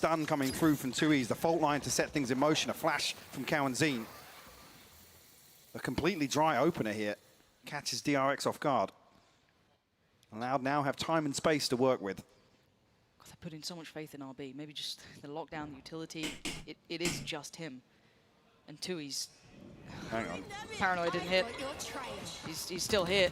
stun coming through from Tui's, the fault line to set things in motion, a flash from Cow and Zine. A completely dry opener here. Catches DRX off guard. Loud now have time and space to work with. God, they put in so much faith in RB. Maybe just the lockdown utility. It is just him. And Tui's... Hang on. Paranoid didn't hit. He's still hit.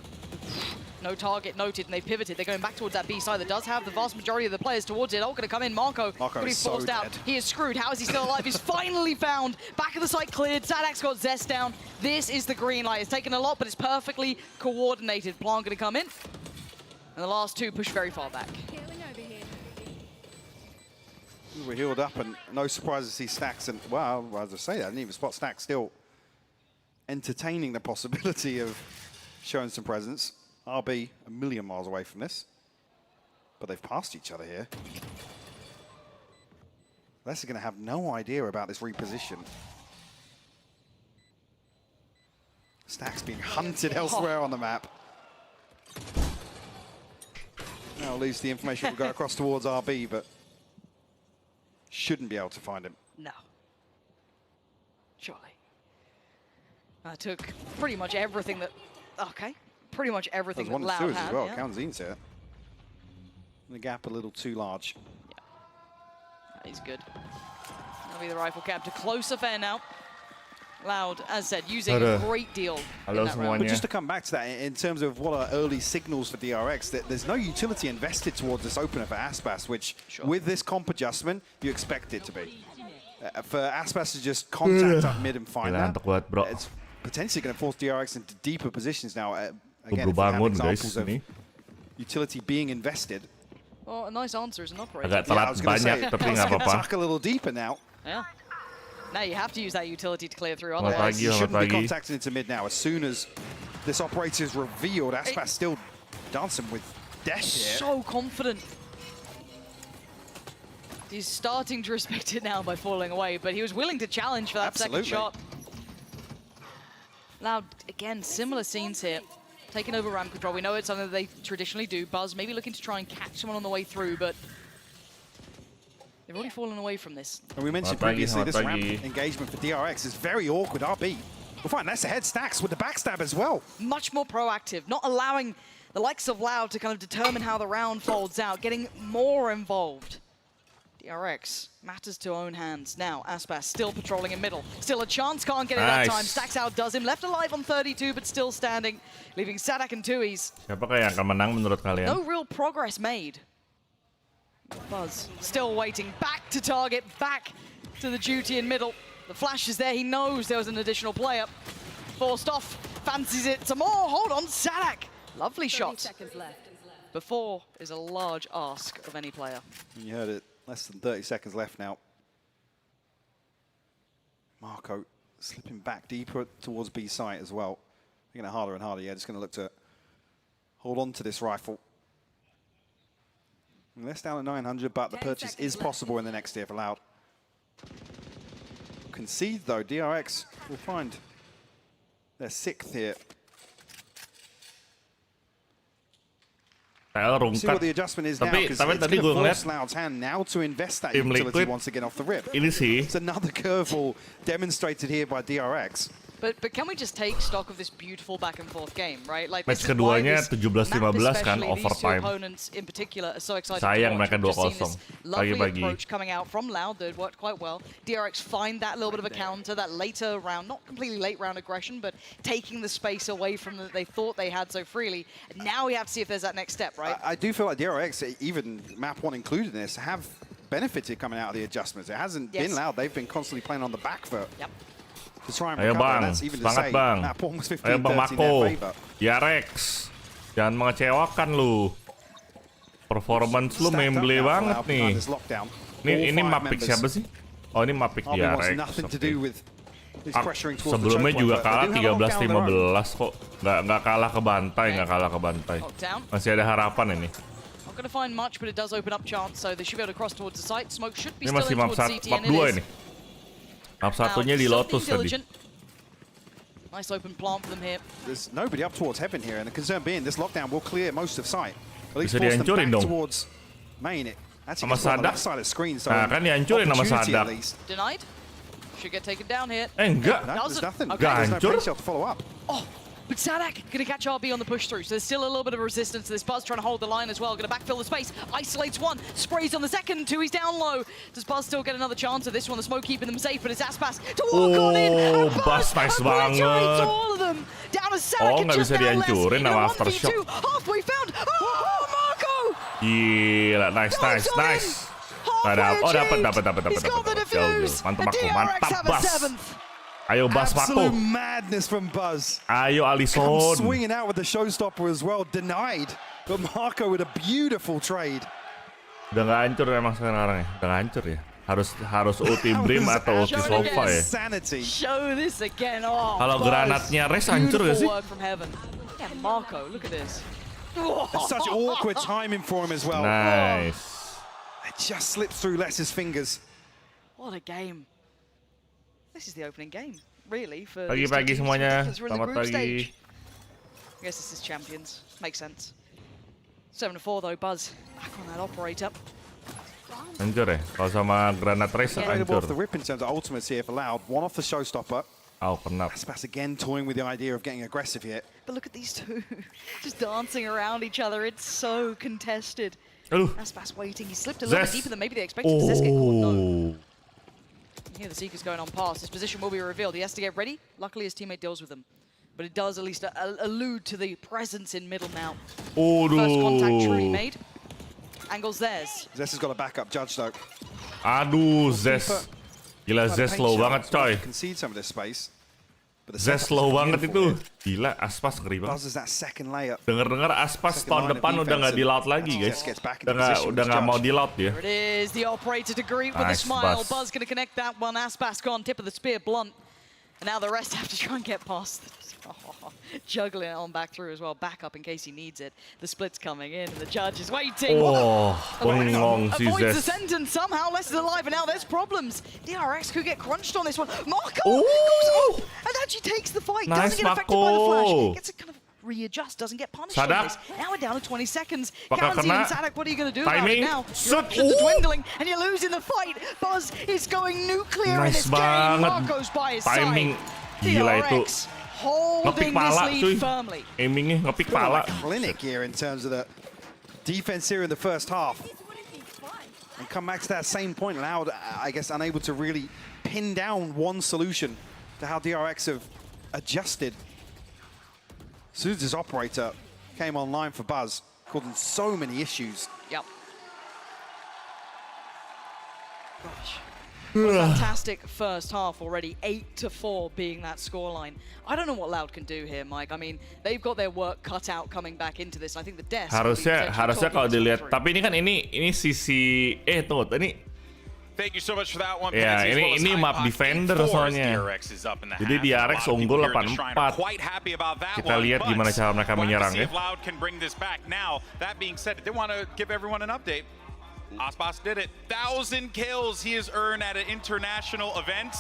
No target noted, and they pivoted. They're going back towards that B side that does have the vast majority of the players towards it. All going to come in. Marco is be so forced out. dead. He is screwed. How is he still alive? He's finally found. Back of the site cleared. Zadak's got Zest down. This is the green light. It's taken a lot, but it's perfectly coordinated. Plant going to come in. And the last two push very far back. We're healed up, and no surprise to see Stacks. And, well, as I say, I didn't even spot Stacks still entertaining the possibility of showing some presence. RB a million miles away from this, but they've passed each other here. Leicester going to have no idea about this reposition. Stacks being hunted elsewhere on the map. Now at least the information will go across towards RB, but shouldn't be able to find him. No. Surely. I took pretty much everything that... Okay. Pretty much everything that Loud had. As well. Yeah. Counzine's here. The gap a little too large. Yeah. He's good. That'll be the rifle cap to close affair now. Loud, as said, using a great deal in that round. But just to come back to that, in terms of what are early signals for DRX, that there's no utility invested towards this opener for Aspas, which with this comp adjustment, you expect it to be. For Aspas to just contact up mid and find that, it's potentially going to force DRX into deeper positions now. Again, if we have examples of utility being invested. Well, a nice answer as an operator. Agak telat banyak, tapi nggak apa-apa. Tuck a little deeper now. Yeah. Now you have to use that utility to clear through, otherwise you shouldn't be contacting into mid now. As soon as this operator is revealed, Aspas still dancing with death here. So confident. He's starting to respect it now by falling away, but he was willing to challenge for that second shot. Loud, again, similar scenes here. Taking over ramp control. We know it's something that they traditionally do. Buzz maybe looking to try and catch someone on the way through, but they've already fallen away from this. And we mentioned previously, this ramp engagement for DRX is very awkward. RB. We'll find that's ahead. Stacks with the backstab as well. Much more proactive, not allowing the likes of Loud to kind of determine how the round folds out, getting more involved. DRX matters to own hands. Now, Aspas still patrolling in middle. Still a chance, can't get it that time. Stacks outdoes him. Left alive on 32, but still standing, leaving Zadak and Tui's. Siapa yang akan menang menurut kalian? No real progress made. Buzz still waiting. Back to target, back to the duty in middle. The flash is there. He knows there was an additional player. Forced off, fancies it some more. Hold on, Zadak. Lovely shot. Before is a large ask of any player. You heard it. Less than 30 seconds left now. Marco slipping back deeper towards B site as well. Making it harder and harder. Yeah, just going to look to hold on to this rifle. And they're down at 900, but the purchase is possible in the next tier for Loud. Concede though, DRX will find their 6th here. See what the adjustment is now, because it's going to force Loud's hand now to invest that utility once again off the rip. It's another curveball demonstrated here by DRX. But can we just take stock of this beautiful back and forth game, right? Like match keduanya 17-15 kan overtime. Opponents in particular are so excited Sayang to watch. mereka 2-0. Lovely approach coming out from Loud that worked quite well. DRX find that little bit of a counter, that later round, not completely late round aggression, but taking the space away from that they thought they had so freely. Now we have to see if there's that next step, right? I do feel like DRX, even map 1 included in this, have benefited coming out of the adjustments. It hasn't been Loud. They've been constantly playing on the back foot. Yep. Ayo bang, semangat bang. Ayo bang Mako, DRX, jangan mengecewakan lu. Performance lu memble banget nih. Ini map pick siapa sih? Oh ini map pick DRX. Sebelumnya juga kalah 13-15 kok. Nggak kalah ke bantai, Masih ada harapan ini. Not going to find much, but it does open up chance, so they should be able to cross towards the site. Smoke should be still in towards CT, and it is. Ini. Map satunya di Lotus tadi. Nice open plant for them here. There's nobody up towards heaven here, and the concern being this lockdown will clear most of site. At least Bisa force them dihancurin back dong. towards main. sama Sadak. Nah kan dihancurin sama Sadak. Denied. Should get taken down here. Enggak. Enggak hancur. Oh, but Sadak gonna catch RB on the push through, so there's still a little bit of resistance to this. Buzz trying to hold the line as well, gonna backfill the space, isolates one, sprays on the second, two, he's down low. Does Buzz still get another chance at this one? The smoke keeping them safe, but it's Aspas to walk on in, and Buzz nice banget. all of them. Down to Sadak, nggak bisa dihancurin sama Aftershock. Halfway found, oh, Marco! Gila, nice. Dapat. Mantap Buzz. Ayo Buzz Mako. Absolute madness from Buzz. Ayo Alison. Swinging out with the showstopper as well, denied. But Marco with a beautiful trade. Udah nggak hancur emang sekarang ya. Udah nggak hancur ya. Harus ulti Brim atau ulti Sofa ya. Show this again. Oh, kalau granatnya Res hancur gak sih? Yeah, Marco, look at this. That's such awkward timing for him as well. Nice. It just slips through Les's fingers. What a game. This is the opening game, really, for pagi-pagi semuanya. Selamat pagi. I guess this is champions. Makes sense. 7-4 though, Buzz back on that operator. Hancur ya? Kalau sama granat Res hancur. Off the rip in terms of ultimates here for Loud. One off the showstopper. Oh, kena. Aspas again toying with the idea of getting aggressive here. But look at these two, just dancing around each other. It's so contested. Aspas waiting. He slipped a little bit deeper than maybe they expected. Does Zes get caught? No. Here the Seeker's going on past. His position will be revealed. He has to get ready. Luckily, his teammate deals with him. But it does at least allude to the presence in middle now. First contact truly made. Angles theirs. Zes has got a backup judge though. Aduh, Zes. Gila, Zes slow banget coy. Concede some of this space. Zes slow banget itu. Gila, Aspas ngeri banget. Dengar-dengar Aspas tahun depan udah nggak di loud lagi guys. Udah nggak mau di loud dia. There it is, the operator to greet with a smile. Buzz gonna connect that one. Aspas gone, tip of the spear blunt. And now the rest have to try and get past. Juggling it on back through as well. Back up in case he needs it. The split's coming in and the judge is waiting. Bengong si Avoids the Zes. sentence somehow. Les is alive and now there's problems. DRX could get crunched on this one. Marco Ooh. goes up and actually takes the fight. Nice, doesn't get affected by the flash. Marco. Gets a kind of readjust, doesn't get punished Sadak. on this. Now we're down to 20 seconds. Bakal Kanzi and kena. Sadak, what are you going to do Timing. about it now? Set. Your options are dwindling and you're losing the fight. Buzz is going nuclear in Nice this game. banget. Marco's by his Timing. side. Gila itu. DRX holding Ngepik pala this cuy. lead firmly. Aimingnya ngepik pala. Clinic here in terms of the defense here in the first half. And come back to that same point, Loud, I guess, unable to really pin down one solution to how DRX have adjusted. Suzu's operator came online for Buzz, causing so many issues. Yep. Gosh. Fantastic first half already, 8-4 being that scoreline. I don't know what Loud can do here, Mike. I mean, they've got their work cut out coming back into this. I think the death Harusnya kalau dilihat, tapi ini kan ini sisi tuh ini. Thank you so much for that one. Ya, ini map defender soalnya. Jadi DRX unggul 8-4. Kita lihat gimana cara mereka menyerang ya. Loud can bring this back now. That being said, they want to give everyone an update. Aspas did it. 1,000 kills he has earned at an international event.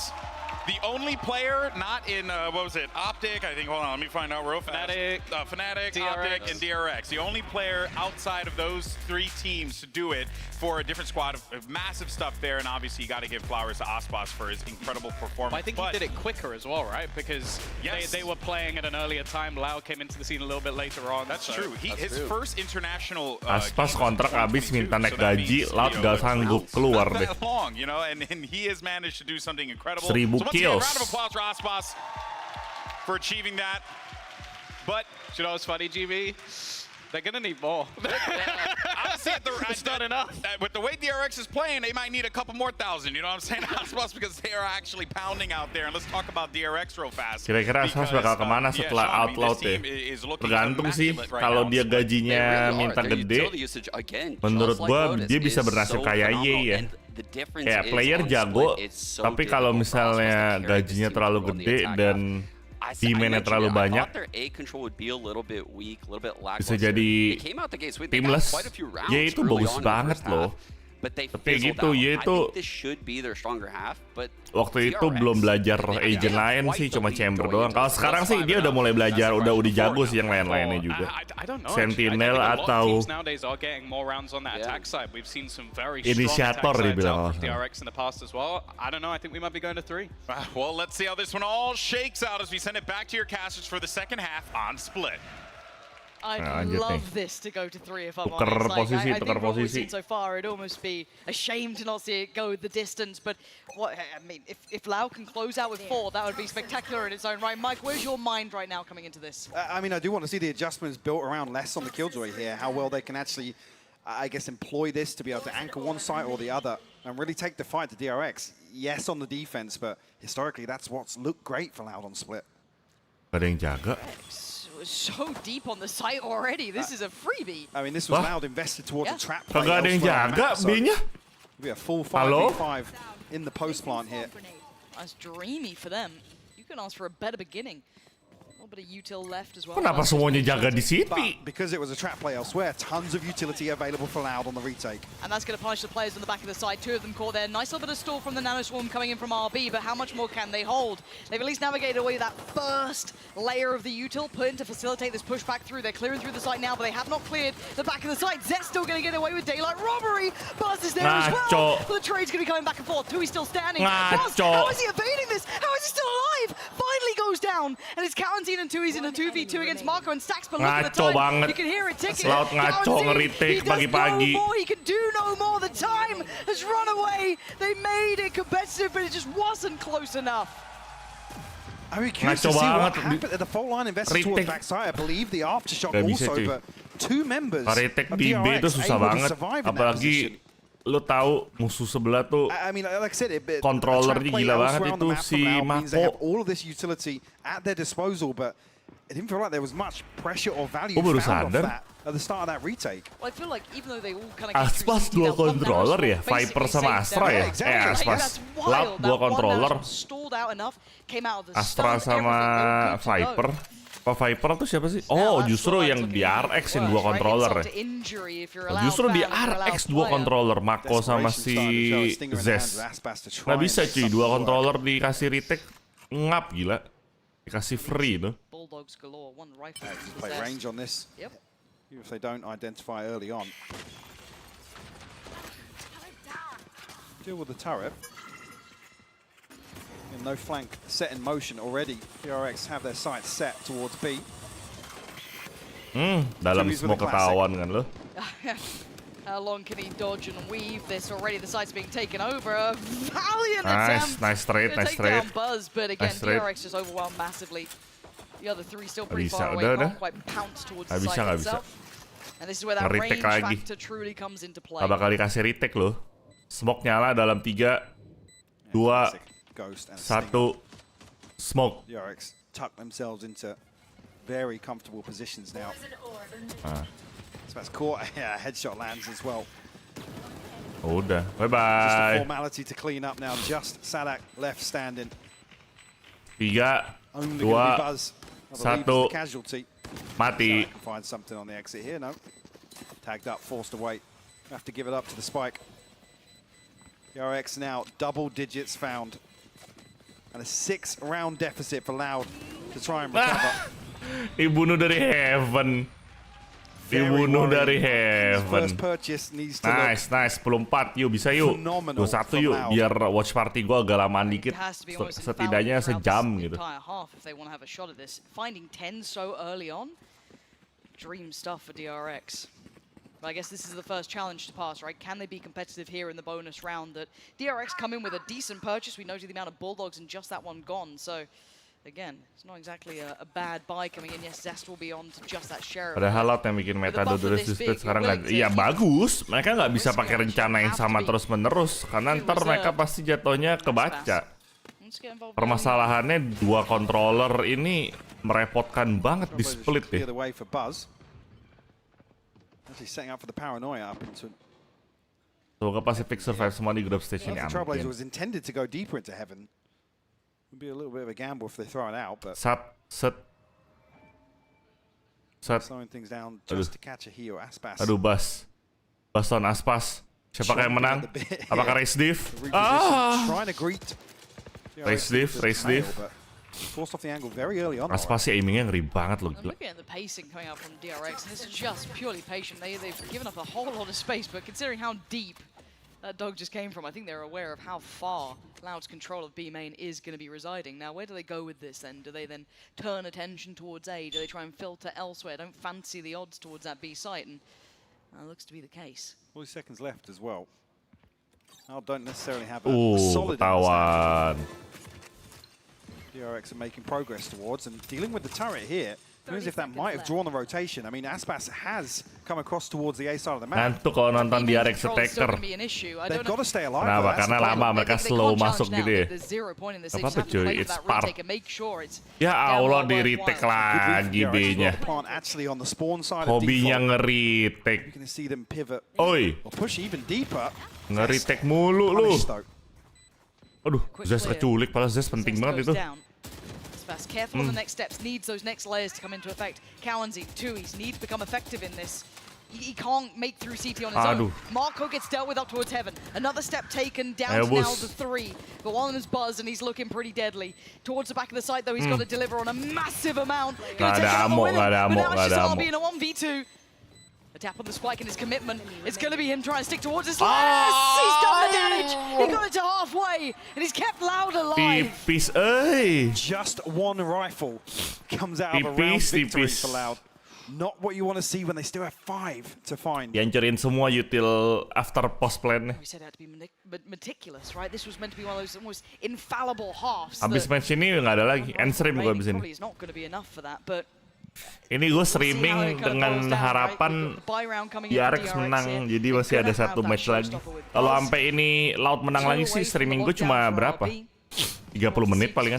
The only player not in, what was it, Optic, I think, hold on, let me find out real fast. Fnatic, DRX. Optic, and DRX. The only player outside of those three teams to do it for a different squad of massive stuff there, and obviously you got to give flowers to Aspas for his incredible performance. Well, I think he did it quicker as well, right? Because they were playing at an earlier time. Loud came into the scene a little bit later on. That's true. His first international Aspas kontrak habis minta naik gaji, Loud gak sanggup keluar deh. Long, you know, and he has managed to do something incredible. 1000 so kills. Round of applause for Aspas for achieving that. But you know what's funny, GB? They're gonna need more. Honestly, it's not enough. With the way DRX is playing, they might need a couple more thousand. You know what I'm saying? Aspas, because they are actually pounding out there. And let's talk about DRX real fast. Kira-kira Aspas bakal kemana setelah outload ya? Tergantung sih. Kalau dia gajinya minta gede, menurut gua dia bisa bernasib kayak Ye ya. Kayak player jago, tapi kalau misalnya gajinya terlalu gede dan demand-nya terlalu banyak, bisa jadi timless. Ya itu bagus banget loh. but they Tapi fizzled gitu, out. ya I itu think this should be their stronger half, but waktu itu DRX, belum belajar they agent have lain quite sih, the cuma lead chamber going doang. into Kalau the sekarang first sih dia five udah mulai belajar, udah jago sih yang lain-lainnya juga. I don't know. Sentinel actually. I think a lot of atau teams nowadays are getting more rounds on that attack side. We've seen some very Inisiator strong attack sides dibilang out from kalau DRX in the past as well. I don't know. I think we might be going to 3. Well, let's see how this one all shakes out as we send it back to your casters for the second half on Split. I'd lanjut love nih. this to go to 3 if I'm Tuker honest. posisi, I tuker think what we've posisi. seen so far, it'd almost be a shame to not see it go the distance. But what I mean, if Lau can close out with 4, that would be spectacular in its own right. Mike, where's your mind right now coming into this? I mean, I do want to see the adjustments built around less on the Killjoy here, how well they can actually, I guess, employ this to be able to anchor one side or the other and really take the fight to DRX. Yes, on the defense, but historically, that's what's looked great for Loud on Split. Gak ada yang jaga. So deep on the site already. This is a freebie. I mean, this was Wah. Loud invested towards a trap play. Kagak ada yang elsewhere on the jaga map, so B-nya. it'll be a full Halo? 5v5 in the post plant here. That's dreamy for them. You can ask for a better beginning. A little bit of util left as well. Kenapa semuanya jaga di But City? because it was a trap play elsewhere, tons of utility available for Loud on the retake. And that's going to punish the players on the back of the side. 2 of them caught there. Nice little bit of stall from the Nano Swarm coming in from RB, but how much more can they hold? They've at least navigated away that first layer of the util put in to facilitate this pushback through. They're clearing through the site now, but they have not cleared the back of the site. Zet's still going to get away with daylight robbery. Buzz is there as well. But the trade's going to be coming back and forth. Tui's still standing. Buzz, how is he evading this? How is he still alive? Finally goes down. And it's Quarantine and Tui's in a 2v2 against Marco and Stacks, but look at the Ngaco time. banget. You can hear it ticking. Laut ngaco nge-retake pagi-pagi. He can do no more. The time has run away. They made it competitive, but it just wasn't close enough. I'm curious to Ngaco see what banget. happened. The fault line invested towards Retake. backside. I believe the aftershock Gak bisa, also, cuy. but 2 members Retake of di B itu DRX susah able to banget. survive in that Apalagi position. lu tahu musuh sebelah tuh I mean, like I said, Controllernya gila banget itu si They have Mako. all of this utility at their disposal, but it didn't feel like there was much pressure or value Gua baru found off sadar. that at the start of that retake. Well, I feel like even though they all kind of Aspas dua controller ya, Viper sama Astra ya. Aspas, Loud dua controller, stalled out enough, came out of the Astra stun, sama everything all good to go. Viper. Apa Viper tuh siapa sih? Oh, justru yang DRX yang dua controller ya. Justru DRX dua controller, Mako sama si Zes. Nggak bisa cuy, dua controller dikasih retake, ngap gila. Dikasih free tuh. Bulldogs galore, one rifle. Play range on this. Yep. Even if they don't identify early on. Deal with the turret. And no flank set in motion already. DRX have their sights set towards B. Dalam Tui's with semua a classic. ketahuan kan lo. How long can he dodge and weave this already? The site's being taken over. A valiant Nice, attempt. nice trade, to nice take trade. down Buzz, but again, Nice trade. DRX just overwhelmed massively. The other 3 still pretty Bisa, far away. udah. Can't quite pounce towards Nggak the bisa, site nggak bisa. itself. And this is where that Nge-retake range lagi. factor truly comes into play. Gak bakal dikasih retake loh. Smoke nyala dalam 3, 2, Ghost and 1. Smoke. DRX tuck themselves into very comfortable positions now. So that's caught. Yeah, headshot lands as well. Udah, Just a bye-bye. formality to clean up now. Just Sadak left standing. 3, Only 2, going to be Buzz. I believe is 1. the casualty. Mati. Sadak can find something on the exit here. No. Tagged up, forced away. Have to give it up to the spike. DRX now double digits found. And a 6-round deficit for Loud to try and recover. Dibunuh dari Heaven. Dibunuh dari Heaven. First purchase needs to Nice, nice. 10-4. Yuk, bisa yuk. Phenomenal 21 yuk. from Biar watch party gue agak lamaan dikit. It has to be almost Setidaknya infallible throughout sejam this gitu. entire half if they want to have a shot at this. Finding 10 so early on, dream stuff for DRX. But I guess this is the first challenge to pass, right? Can they be competitive here in the bonus round? That DRX come in with a decent purchase. We noted the amount of Bulldogs and just that one gone. So, again, it's not exactly a bad buy coming in. Yes, Zest will be on to just that share. Padahal Loud yang bikin meta Dodoris Split sekarang nggak, iya bagus. Mereka nggak bisa pakai rencana yang sama terus-menerus. Karena ntar mereka pasti jatuhnya kebaca. Permasalahannya dua controller ini merepotkan banget di split deh. Actually setting up for the paranoia up into. Semoga Pacific survive semua di group stage ini. The Trailblazer was intended to go deeper into heaven. Would be a little bit of a gamble if they throw it out, but Set. slowing things down just to catch a heal. Aspas. Aduh, Bas on Aspas. Siapa yang menang? Apakah Race Div? Race Div. Forced off the angle very early on. Aspas sih aimingnya ngeri banget loh, gila. Looking at the pacing coming out from DRX, and this is just purely patient. They've given up a whole lot of space, but considering how deep that dog just came from, I think they're aware of how far Loud's control of B main is going to be residing. Now, where do they go with this then? Do they then turn attention towards A? Do they try and filter elsewhere? Don't fancy the odds towards that B site, and that looks to be the case. 40 seconds left as well. Loud don't necessarily have a solid ketahuan. DRX are making progress towards and dealing with the turret here. Feels if that might have drawn the rotation. I mean, Aspas has come across towards the A side of the map. Ngantuk kalau nonton DRX attacker. They've got to stay alive. Kenapa? Karena lama mereka slow masuk gitu ya. Apa cuy? It's part. Ya Allah, di retake lagi B-nya. Hobinya nge-retake. Oi, nge-retake mulu lu. Aduh, Zes keculik, padahal Zes penting banget itu. Careful on the next steps, needs those next layers to come into effect. Cowanzi, Tuis need to become effective in this. He can't make through CT on his own. Marco gets dealt with up towards heaven. Another step taken down to now the 3. But one is Buzz and he's looking pretty deadly. Towards the back of the site though, he's got to deliver on a massive amount. Gak ada ammo, gak ada ammo, gak ada ammo. In a 1v2. A tap on the spike and his commitment. It's going to be him trying to stick towards his last. He's done the damage. He got it to halfway, and he's kept Loud alive. Tipis, eh? Just one rifle comes out of a round victory for Loud. Not what you want to see when they still have 5 to find. Dihancurin semua util after post plan. We said it had to be meticulous, right? This was meant to be one of those almost infallible halves. Abis match ini nggak ada lagi. Xtreem gue abis ini. It's not going to be enough for that, but ini gue streaming dengan harapan DRX menang, jadi masih ada 1 match lagi. Kalau sampai ini Loud menang lagi sih, streaming gue cuma berapa? 30 menit palingan.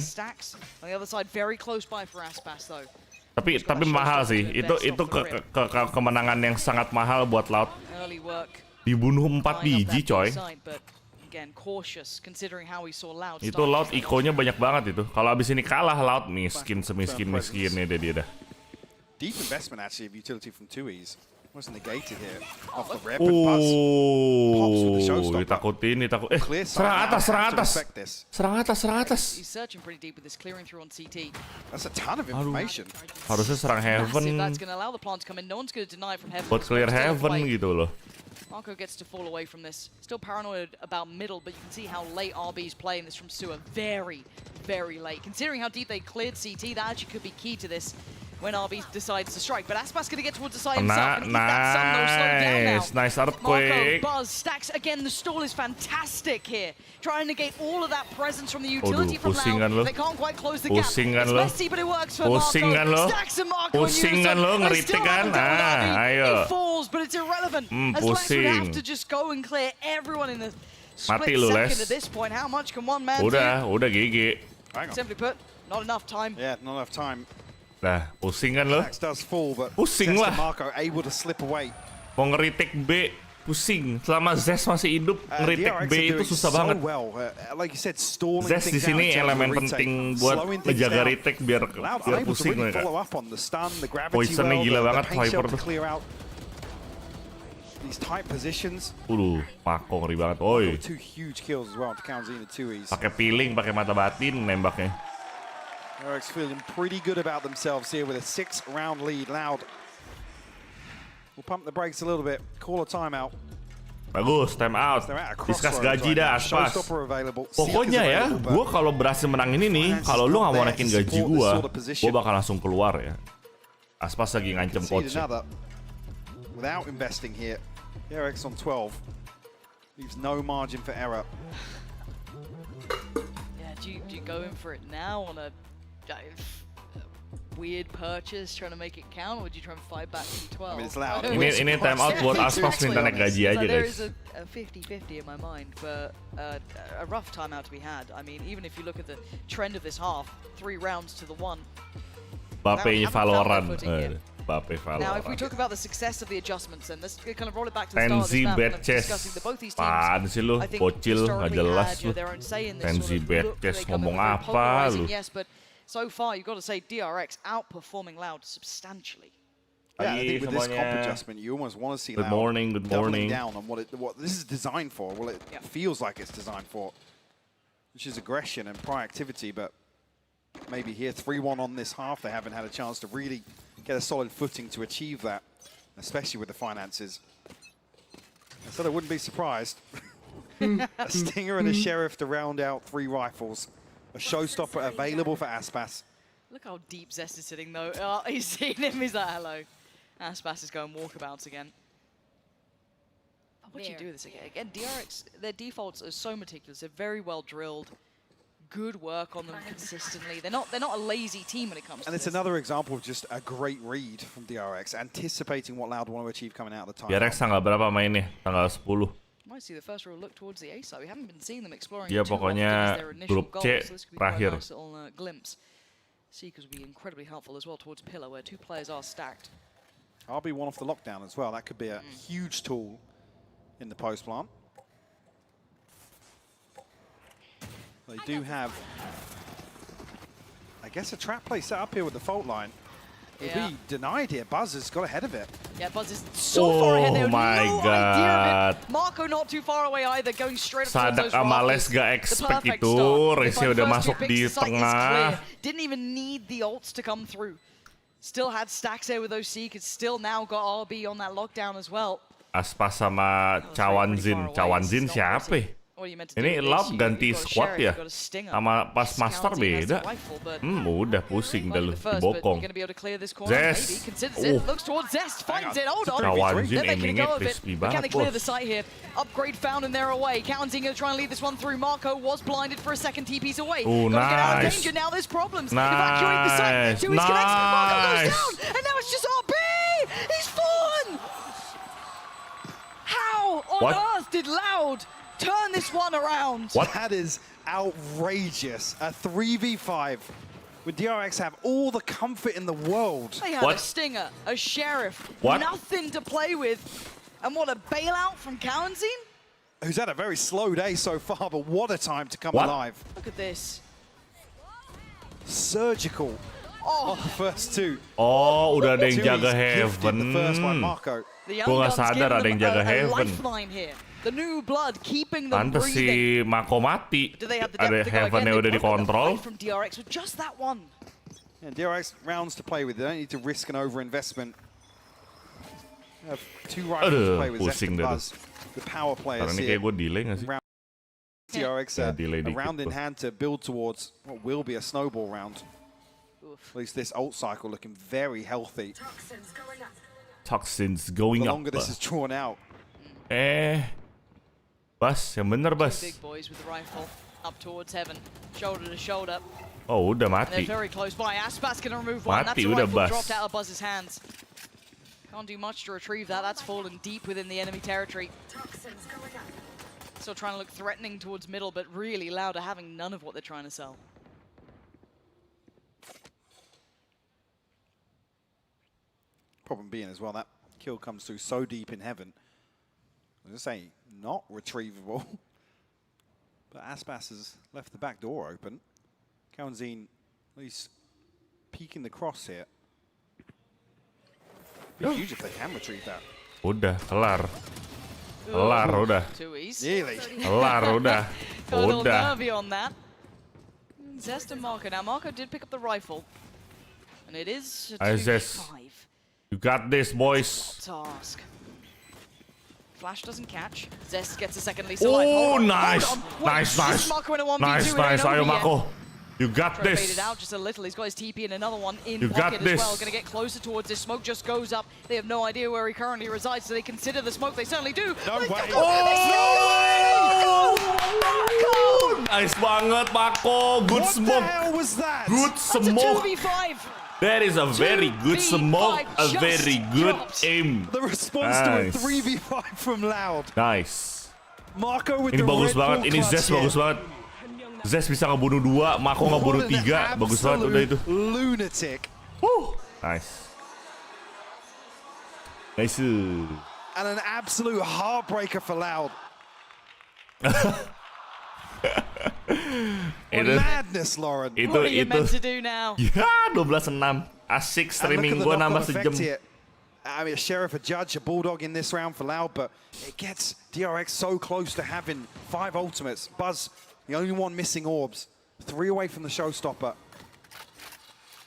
Tapi mahal sih. Itu kemenangan yang sangat mahal buat Loud. Dibunuh 4 biji, coy. Itu Loud ikonya banyak banget itu. Kalau abis ini kalah Loud, miskin semiskin-miskinnya dia dah. Deep investment actually of utility from 2Es. Wasn't negated here off the rapid buzz. Ditakutin. Serang atas. He's searching pretty deep with this, clearing through on CT. That's a ton of information. Harusnya serang heaven. That's going to allow the plant to come in. No one's going to deny from heaven. Buat clear heaven gitu loh. Marco gets to fall away from this. Still paranoid about middle, but you can see how late RB's playing this from Sua. Very, very late. Considering how deep they cleared CT, that actually could be key to this when RB decides to strike. But Aspas going to get towards the side himself. Nice earthquake. Marco, Buzz, stacks again. The stall is fantastic here. Trying to negate all of that presence from the utility from Loud. They can't quite close the gap. It's messy, but it works for Marco. Stacks and Marco and ngeritik kan? Ayo. He falls, but it's irrelevant. As Lex would have to just go and clear everyone in the split second at this point. How much can one man do? Udah GG. Simply put, not enough time. Yeah, not enough time. Nah, pusing kan lo? Pusing lah. Marco able to slip away. Mau ngeritik B, pusing. Selama Zes masih hidup, ngeritik B itu susah banget. Zes di sini elemen penting buat menjaga retake biar pusing mereka. Poisonnya gila banget Viper tuh. Mako ngeri banget. Oi. Pakai peeling, pakai mata batin nembaknya. DRX feeling pretty good about themselves here with a 6-round lead. Loud will pump the brakes a little bit. Call a timeout. Bagus, time out. Discuss gaji dah, Aspas. Pokoknya ya, gue kalau berhasil menang ini nih, kalau lu nggak mau naikin gaji gue bakal langsung keluar ya. Aspas lagi ngancem coach. Without investing here, DRX on 12 leaves no margin for error. Yeah, do you go in for it now on a weird purchase, trying to make it count, or would you try and fight back to 12? I mean, it's Loud. Ini time out buat Aspas minta naik gaji aja, there guys. is a 50-50 in my mind, but a rough timeout to be had. I mean, even if you look at the trend of this half, 3 rounds to the 1. Bape Valorant. Now, if we talk about the success of the adjustments, and let's kind of roll it back to the start of this map, discussing that both these teams, Apaan sih lu? Bocil, nggak jelas lu. Tensi Badges ngomong apa lu? Yes, but so far, you've got to say DRX outperforming Loud substantially. Yeah, I think with this comp adjustment, you almost want to see Good morning, doubling down on what this is designed for. Well, it feels like it's designed for, which is aggression and proactivity. But maybe here, 3-1 on this half, they haven't had a chance to really get a solid footing to achieve that, especially with the finances. So I wouldn't be surprised. A Stinger and a Sheriff to round out 3 rifles. A showstopper available for Aspas. Look how deep Zest is sitting, though. Oh, he's seen him. He's like, hello. Aspas is going walkabouts again. What do you do with this again? Again, DRX, their defaults are so meticulous. They're very well drilled. Good work on them consistently. They're not a lazy team when it comes to this. And it's another example of just a great read from DRX, anticipating what Loud want to achieve coming out of the time. DRX tanggal berapa mainnya? Tanggal 10. Might see the first row look towards the A side. We haven't been seeing them exploring Ya too often pokoknya as their initial grup goals, C so this could be quite a terakhir. nice little glimpse. Seekers will be incredibly helpful as well towards Pillar, where 2 players are stacked. RB one off the lockdown as well. That could be a huge tool in the post plant. They do have, I guess, a trap play set up here with the fault line. It'll be denied here. Buzz has got ahead of it. Yeah, Buzz is so far ahead. They have my no idea of it. Marco not too far away either, going straight up towards those Sadak sama Les rafters. gak expect itu. Resi udah masuk di tengah. Didn't even need the ults to come through. Still had stacks there with those Seekers. Still now got RB on that lockdown as well. Aspas sama Cawanzin. Cawanzin siapa? Ini Loud ganti squad ya? Sama pas Master beda. Udah pusing dah lu, dibokong. Zest. Cawanzin aimingnya crispy banget, bos. Upgrade found and they're away. Counting going to try and lead this one through. Marco was blinded for a second. TP's away. Oh, Gotta get out of nice. danger now. There's problems. Nice. Evacuate the site. 2 is connected. Marco goes Nice. down. And now it's just RB. He's fallen. How on earth did Loud turn this one around? What? That is outrageous. A 3v5 with DRX have all the comfort in the world. They had a Stinger, a Sheriff, nothing to play with. And what a bailout from Cowanzin. Who's had a very slow day so far, but what a time to come alive. Look at this. Surgical on the first 2. Oh, udah ada yang jaga The Heaven. first one, Marco. The Gua nggak sadar ada yang jaga Heaven. The new blood keeping them Pantes si Mako mati. Do they have the Ada depth to go Heaven again? yang udah dikontrol. From DRX with just that one. Yeah, DRX rounds to play with. They don't need to risk an overinvestment. They have 2 rifles to play with. Zest and Buzz, the power players Karena ini here. kayak gue delay nggak sih? DRX a delay round in dikit, hand to build towards what will be a snowball round. At least this ult cycle looking very healthy. Toxins going The up. longer this is drawn out. Bas, yang bener Bas. Big boys with the rifle up towards Heaven, shoulder to shoulder. Oh, udah And mati. they're very close by. Aspas can remove one. Mati That's a udah, rifle Bas. dropped out of Buzz's hands. Can't do much to retrieve that. That's fallen deep within the enemy territory. Still trying to look threatening towards middle, but really Loud are having none of what they're trying to sell. Problem being as well, that kill comes through so deep in Heaven. I was going to say, not retrievable. But Aspas has left the back door open. Cowanzin at least peeking the cross here. Be huge if they can retrieve that. Udah, kelar. Kelar, udah. Really? Kelar, udah. Got a little Udah. nervy on that. Zest and Marco. Now Marco did pick up the rifle. And it is a 2v5. You got this, boys. Task. Flash doesn't catch. Zest gets a second lease. Oh, alive. nice. Wait, Nice, nice. Marco in a 1v2. Nice, nice. Ayo, Mako. You got Faded this. out just a little. He's got his TP and another one in You got pocket this. as well. Going to get closer towards this. Smoke just goes up. They have no idea where he currently resides, so they consider the smoke. They certainly do. No way. Oh! Nice banget, Mako. Good What smoke. the hell was that? Good That's a smoke. 2v5. That is a very good 2v5 smoke. A just very good dropped. aim. The response Nice. to a 3v5 from Loud. Nice. Marco with Ini the bagus Red banget. Bull Ini clutch Zest here. bagus banget. Zest bisa ngebunuh 2, Mako ngebunuh 3. Bagus banget udah itu. Lunatic. Nice. Nice. And an absolute heartbreaker for Loud. Madness, Lauren. What are you meant to do now? Ya, 12-6. Asik And look streaming at the gue knock-on nambah effect sejam. here. I mean, a Sheriff, a Judge, a Bulldog in this round for Loud, but it gets DRX so close to having 5 ultimates. Buzz, the only one missing orbs. 3 away from the showstopper.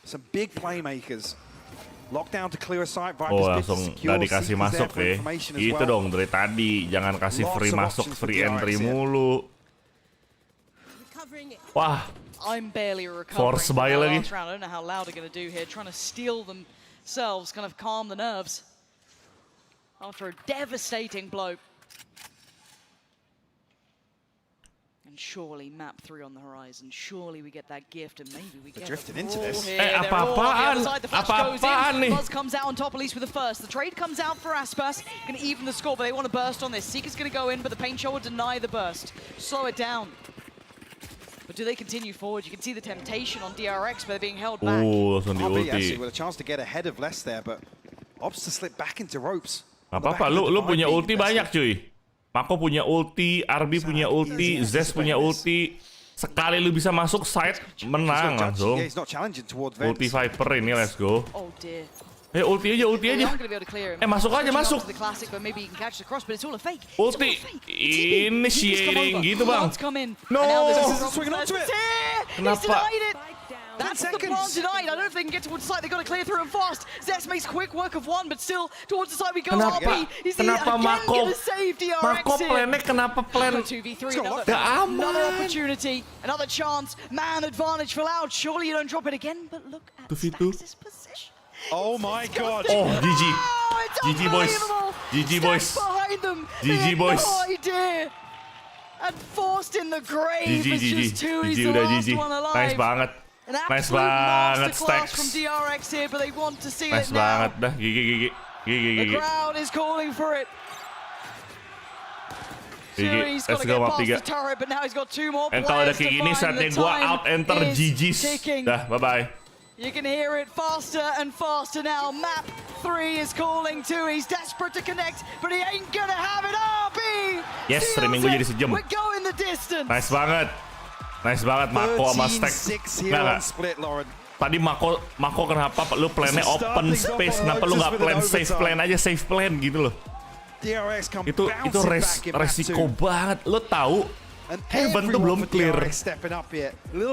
Some big playmakers. Lockdown to clear a sight. Oh, langsung nggak dikasih masuk ya. Itu dong dari tadi. Jangan kasih free masuk, free entry mulu. Wah. I'm barely recovering Force from buy that lagi. last round. I don't know how Loud are going to do here, trying to steal themselves, kind of calm the nerves after a devastating blow. And surely map 3 on the horizon. Surely we get that gift, and maybe we get drifting into this. Apa-apaan? Apa-apaan nih? Buzz comes out on top, at least with the first. The trade comes out for Aspas, going to even the score, but they want to burst on this. Seeker's going to go in, but the Paint Show will deny the burst. Slow it down. But do they continue forward? You can see the temptation on DRX, but they're being held back. Langsung di RB ulti. actually with a chance to get ahead of less there, but opts to slip back into ropes. Gak apa-apa, lu punya ulti banyak cuy. Mako punya ulti, RB punya ulti, Zes punya ulti. Sekali lu bisa masuk side, menang langsung. Ulti Viper ini, let's go. Oh dear. Ulti aja, ulti aja. Masuk aja, masuk. Ulti, initiating gitu bang. No. Kenapa? That's the plan tonight. I don't know if they can get towards the site. They've got to clear through him fast. Zest makes quick work of one, but still towards the site we go. RB is kenapa going to save DRX Mako plannya kenapa plan? 2v3, another opportunity, another chance. Man advantage for Loud. Surely you don't drop it again, but look at Stax's position. Oh my god. Oh, GG. GG boys. GG boys. GG boys. No idea. And forced in the grave. GG. GG udah GG. Nice banget. Nice banget, Stax. From DRX here, but they want to see nice it now. banget dah, GG. The crowd is calling for it. He's got to get past the turret, but now he's got 2 more players. Kalau udah kayak gini saatnya gua out enter GG's. Dah, bye-bye. You can hear it faster and faster now. Map 3 is calling too. He's desperate to connect, but he ain't gonna have it. RB! Yes, streaming gue jadi sejam. We're going the distance. Nice banget. Nice banget Mako sama Stax. Nggak. Tadi Mako kenapa lu plannya open space? Kenapa lu nggak plan safe plan aja, safe plan gitu loh? Itu resiko banget. Lu tahu Heaven tuh belum clear.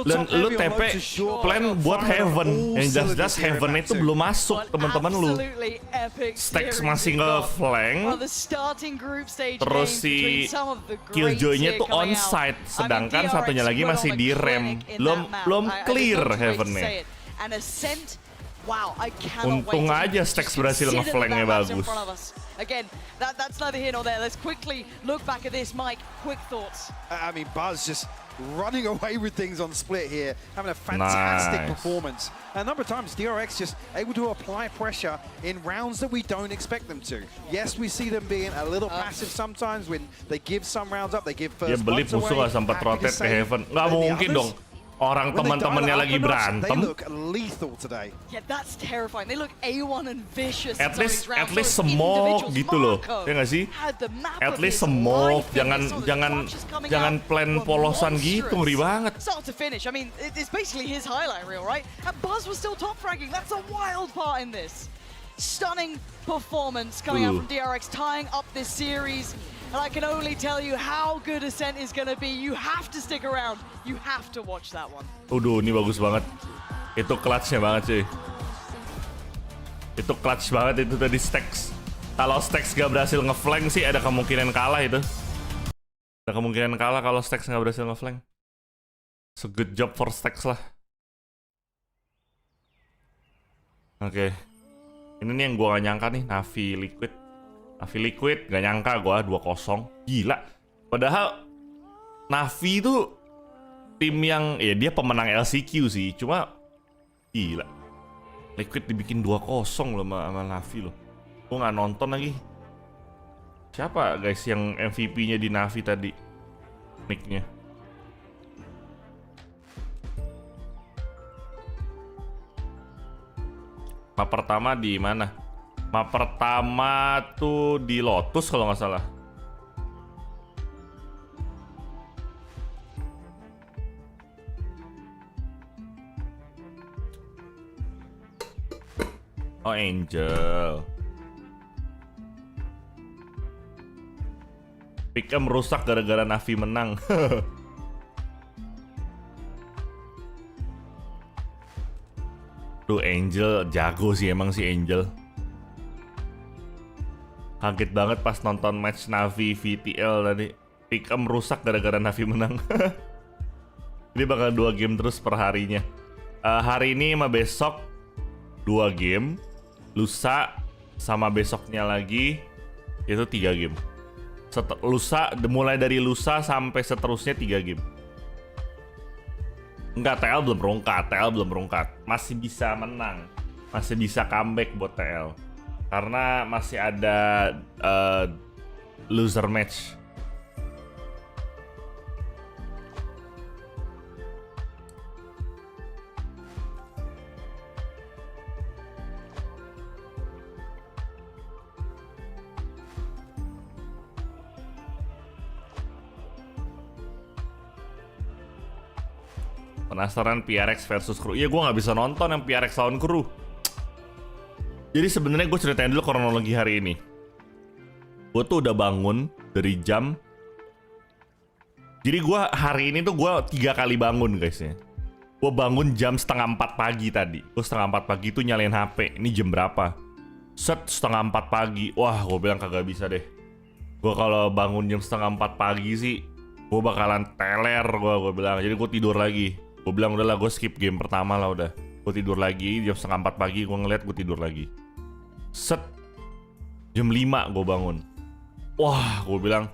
Dan lu TP plan buat Heaven. Yang jelas Heaven itu belum masuk teman-teman lu. Stax masih nge-flank. Terus si Killjoy-nya tuh onside. Sedangkan satunya lagi masih di rem. Belum clear Heaven-nya. Untung aja Stax berhasil nge-flanknya bagus. Again, that's neither here nor there. Let's quickly look back at this, Mike. Quick thoughts. I mean, Buzz just running away with things on split here, having a fantastic performance. And a number of times, DRX just able to apply pressure in rounds that we don't expect them to. Yes, we see them being a little passive sometimes when they give some rounds up, they give first bloods away. Musuh gak sempat rotate ke Heaven. Nggak mungkin dong. Orang teman-temannya lagi berantem. Yeah, that's terrifying. They look A1 and vicious. At least smoke gitu loh. Ya nggak sih? At least smoke. Jangan plan polosan gitu, ngeri banget. Start to finish. I mean, it's basically his highlight reel, right? And Buzz was still top fragging. That's a wild part in this. Stunning performance coming out from DRX, tying up this series. And I can only tell you how good Ascent is going to be. You have to stick around. You have to watch that one. Ini bagus banget. Itu clutch-nya banget cuy. Itu clutch banget itu tadi Stax. Kalau Stax gak berhasil nge-flank sih ada kemungkinan kalah itu. Ada kemungkinan kalah kalau Stax gak berhasil nge-flank. So good job for Stax lah. Oke. Ini nih yang gua gak nyangka nih, Navi Liquid, gak nyangka gua 2-0. Gila. Padahal Navi itu tim yang ya dia pemenang LCQ sih, cuma gila. Liquid dibikin 2-0 loh sama Navi loh. Gua nggak nonton lagi. Siapa guys yang MVP-nya di Navi tadi? Nick-nya. Map pertama di mana? Map pertama tuh di Lotus kalau nggak salah. Oh, Angel. Pick'em rusak gara-gara Navi menang. Duh, Angel jago sih emang si Angel. Kaget banget pas nonton match Navi VTL tadi. Pick'em rusak gara-gara Navi menang. Ini bakal 2 game terus per harinya. Hari ini sama besok 2 game. Lusa sama besoknya lagi itu 3 game. Lusa, mulai dari lusa sampai seterusnya 3 game. Enggak, TL belum rungkat. Masih bisa menang. Masih bisa comeback buat TL. Karena masih ada loser match. Penasaran PRX versus Crew. Iya, gue nggak bisa nonton yang PRX lawan Crew. Jadi sebenarnya gue ceritain dulu kronologi hari ini. Gue tuh udah bangun dari jam. Jadi gue hari ini tuh gue 3 kali bangun guys ya. Gue bangun jam 3:30 pagi tadi. Gue 3:30 pagi tuh nyalain HP. Ini jam berapa? Set 3:30 pagi. Wah, gue bilang kagak bisa deh. Gue kalau bangun jam 3:30 pagi sih, gue bakalan teler. Gue bilang. Jadi gue tidur lagi. Gue bilang udahlah, gue skip game pertama lah udah. Gue tidur lagi jam 3:30 pagi, gue ngeliat gue tidur lagi. Set jam 5 gue bangun. Wah, gue bilang,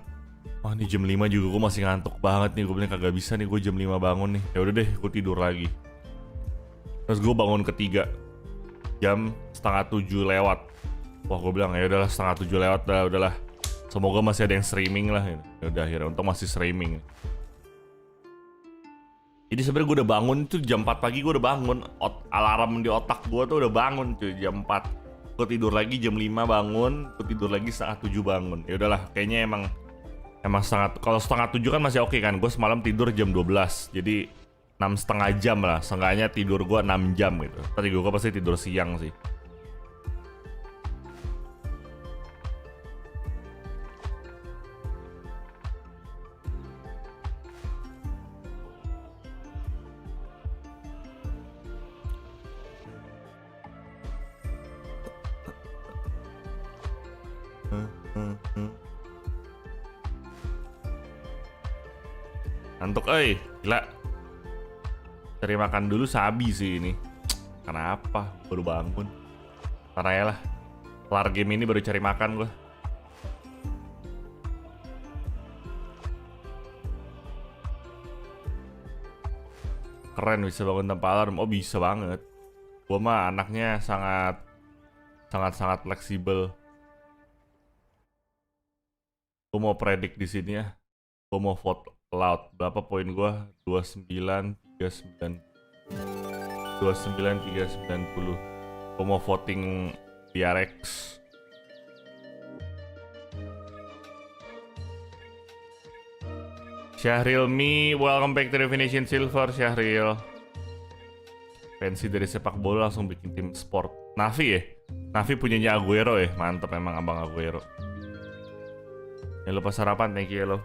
wah ini jam 5 juga gue masih ngantuk banget nih. Gue bilang kagak bisa nih gue jam 5 bangun nih. Ya udah deh, gue tidur lagi. Terus gue bangun ketiga jam 6:30 lewat. Wah, gue bilang ya udahlah 6:30 lewat dah, udahlah. Semoga masih ada yang streaming lah. Ya udah, akhirnya untuk masih streaming. Jadi sebenarnya gue udah bangun tuh jam 4 pagi, gue udah bangun. Alarm di otak gue tuh udah bangun cuy jam 4. Gue tidur lagi jam 5 bangun, gue tidur lagi 6:30 bangun. Ya udahlah, kayaknya emang sangat, kalau 6:30 kan masih oke kan. Gue semalam tidur jam 12. Jadi 6,5 jam lah. Seenggaknya tidur gue 6 jam gitu. Tadi gue pasti tidur siang sih. Ngantuk, gila. Cari makan dulu sabi sih ini. Kenapa? Baru bangun. Ntar aja lah. Kelar game ini baru cari makan gue. Keren bisa bangun tanpa alarm. Oh, bisa banget. Gue mah anaknya sangat fleksibel. Gue mau predik di sini ya. Gue mau vote loud. Berapa poin gue? 29,390. Gue mau voting DRX. Syahril Mi, welcome back to Definition Silver, Syahril. Pensi dari sepak bola langsung bikin tim sport. Navi ya? Navi punyanya Aguero ya? Mantap emang abang Aguero. Jangan lupa sarapan, thank you ya lo.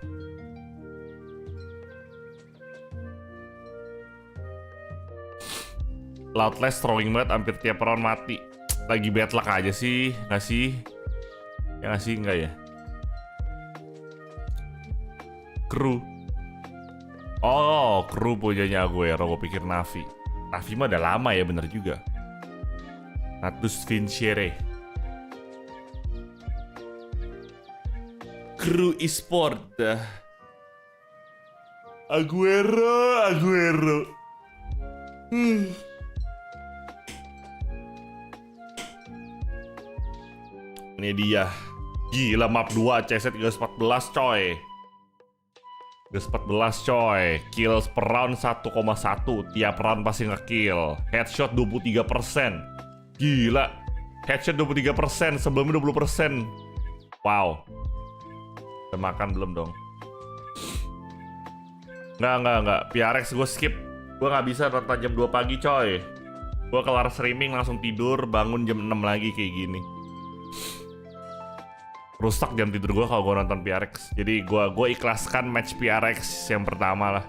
Loudless throwing banget, hampir tiap round mati. Lagi bad luck aja sih, nggak sih? Ya nggak sih, nggak ya? Crew. Oh, Crew punyanya Aguero, gue pikir Navi. Navi mah udah lama ya, bener juga. Natus Vincere. Crew e-sport. Aguero. Ini dia. Gila, map 2 CZ 314 coy. 314 coy. Kills per round 1,1. Tiap round pasti nge-kill. Headshot 23%. Gila. Headshot 23%, sebelumnya 20%. Wow. Udah makan belum dong? Enggak. PRX gue skip. Gue gak bisa nonton jam 2 pagi coy. Gue kelar streaming langsung tidur, bangun jam 6 lagi kayak gini. rusak jam tidur gue kalau gue nonton PRX. Jadi gue ikhlaskan match PRX yang pertama lah.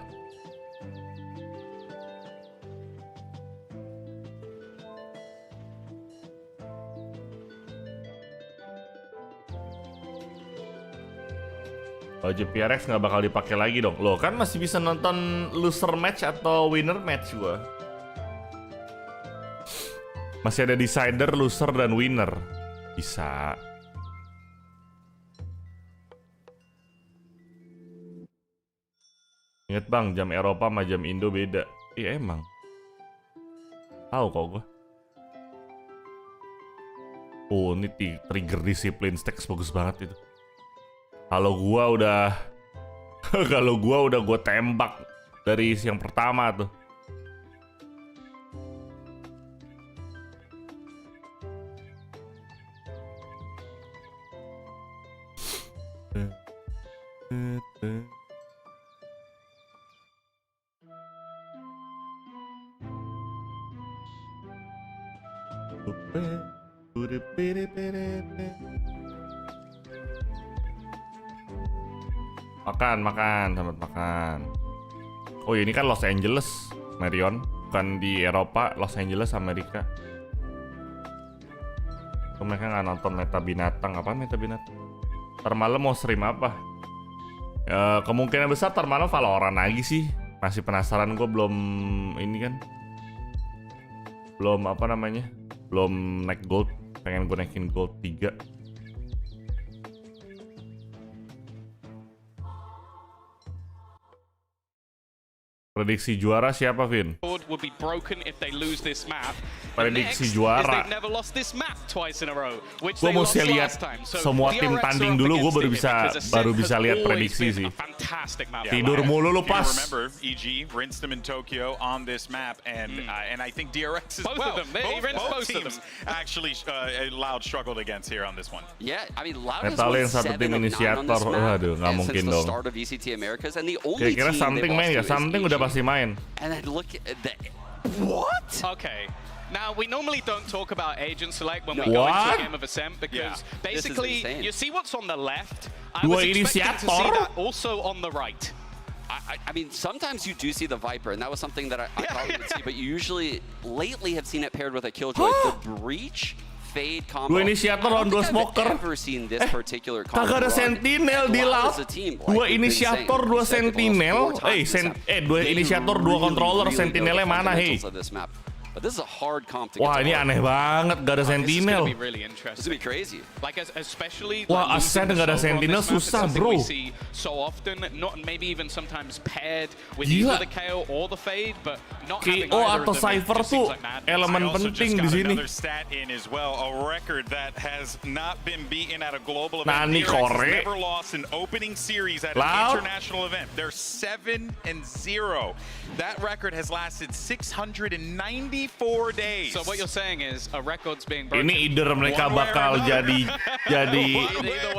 Kalau PRX nggak bakal dipakai lagi dong. Loh kan masih bisa nonton loser match atau winner match gue. Masih ada decider, loser, dan winner. Bisa. Ingat bang, jam Eropa sama jam Indo beda. Iya emang. Tahu kok gue. Oh ini trigger disiplin stacks bagus banget itu. Kalau gua udah gue tembak dari yang pertama tuh. Makan, selamat makan. Oh ini kan Los Angeles, Marion. Bukan di Eropa, Los Angeles, Amerika. Kok mereka nggak nonton meta binatang? Apa meta binatang? Ntar malam mau stream apa? Kemungkinan besar ntar malam Valorant lagi sih. Masih penasaran gue, belum ini kan. Belum apa namanya? Belum naik gold. Pengen gue naikin gold 3. Prediksi juara siapa, Vin? Prediksi juara. Gue mesti lihat semua tim tanding dulu. Gue baru bisa lihat prediksi sih. Tidur mulu lu pas. EG rinsed them in Tokyo on this map, and I think DRX as well. Both teams actually Loud struggled against here on this one. Yeah, I mean Loud yang has satu tim won 7 of 9 on this inisiator. map Aduh, nggak mungkin since the dong. start of ECT Americas, and the only Kira-kira team something they've main lost ya? to is Something EG. udah pasti main. And then look at the what? Okay. Now, we normally don't talk about agent select when we No. go into What? a game of Ascent because This is basically, insane. you see what's on the left? I Dua was expecting to see inisiator? that also on the right. I mean, sometimes you do see the Viper, and that was something that I thought we would see, but you usually, lately have seen it paired with a Killjoy. The Breach, Fade combo. Dua inisiator lawan dua smoker. I've never seen this particular combo. Kagak ada run. Sentinel di Loud laut. as a team, like, Dua it's inisiator, insane. dua We said the most sentinel. 4 times this map. Dua They inisiator, dua really, controller. really know Sentinelnya the mana, hei? fundamentals of this map. But this is a hard comp to get Wah, to ini work. aneh banget. Gak ada This is sentinel. going to be really This interesting. would be crazy. Like, especially Wah, like, losing Ascent the nggak ada Solar on sentinel this map is susah, something bro. we see so often, not maybe even sometimes paired with Gila. either the KO or the Fade, but not KO having either atau of them, it Cypher just seems tuh like madness. elemen I also penting just di got sini. another stat in as well, a record that has not been beaten at a global event. Nani DRX has Kore? never lost an opening series at Loud? an international event. They're 7-0. That record has lasted 694 days. So what you're saying is a record's being broken. Ini either mereka bakal jadi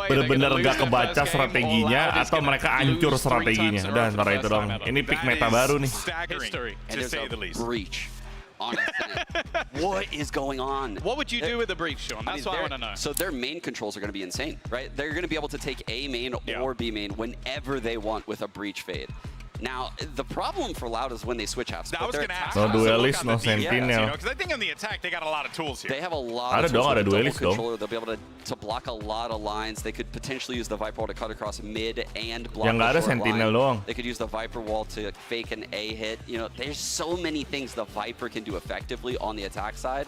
bener-bener gak kebaca strateginya atau mereka hancur strateginya. Udah antara itu dong. Ini pick meta baru nih. Staggering, And to there's say the a least. breach on Infinite. What is going on? What would you do with the breach, Sean? That's what I want to know. So their main controls are going to be insane, right? They're going to be able to take A main or B main whenever they want with a breach fade. Now, the problem for Loud is when they switch halves. I was going to ask. No also look duelist, on no the defense, sentinel. Because I think on the attack they got a lot of tools here. They have a lot Ada of dong, tools ada with double duelist dong. controller. They'll be able to block a lot of lines. They could potentially use the Viper wall to cut across mid and block Yang nggak the ada short sentinel line. doang. They could use the Viper wall to fake an A hit. You know, there's so many things the Viper can do effectively on the attack side.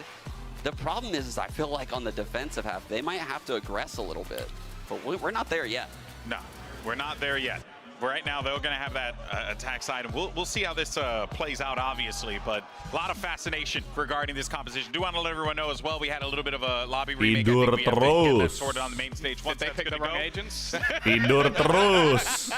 The problem is I feel like on the defensive half, they might have to aggress a little bit. But we're not there yet. No, we're not there yet. Right now, they're going to have that attack side, and we'll see how this plays out, obviously. But a lot of fascination regarding this composition. Do want to let everyone know as well, we had a little bit of a lobby remake. Tidur I think we have to get that terus. sorted on the main stage. Once Did they that's pick the good to wrong go. agents? Tidur terus.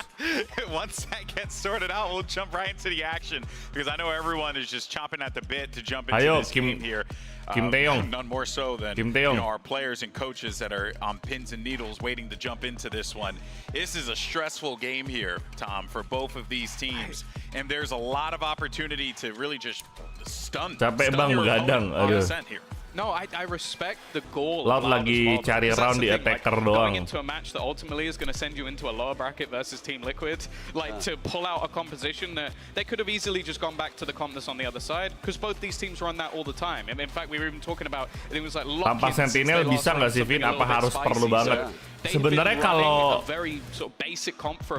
Once that gets sorted out, we'll jump right into the action because I know everyone is just chomping at the bit to jump into Ayo, this Kim- game here. Kim Taeyong. None more so than Kim Taeyong. our players and coaches that are on pins and needles waiting to jump into this one. This is a stressful game here, Tom, for both of these teams, and there's a lot of opportunity to really just stun Capek bang your begadang, opponent on aduh. Ascent here. No, I respect the goal. Loud lagi cari round di attacker doang. Going into a match that ultimately is going to send you into a lower bracket versus Team Liquid, like to pull out a composition that they could have easily just gone back to the comp that's on the other side, because both these teams run that all the time. And in fact, we were even talking about, I think it was like tanpa Sentinel bisa nggak sih, Vin? Apa harus perlu banget? Sebenarnya kalau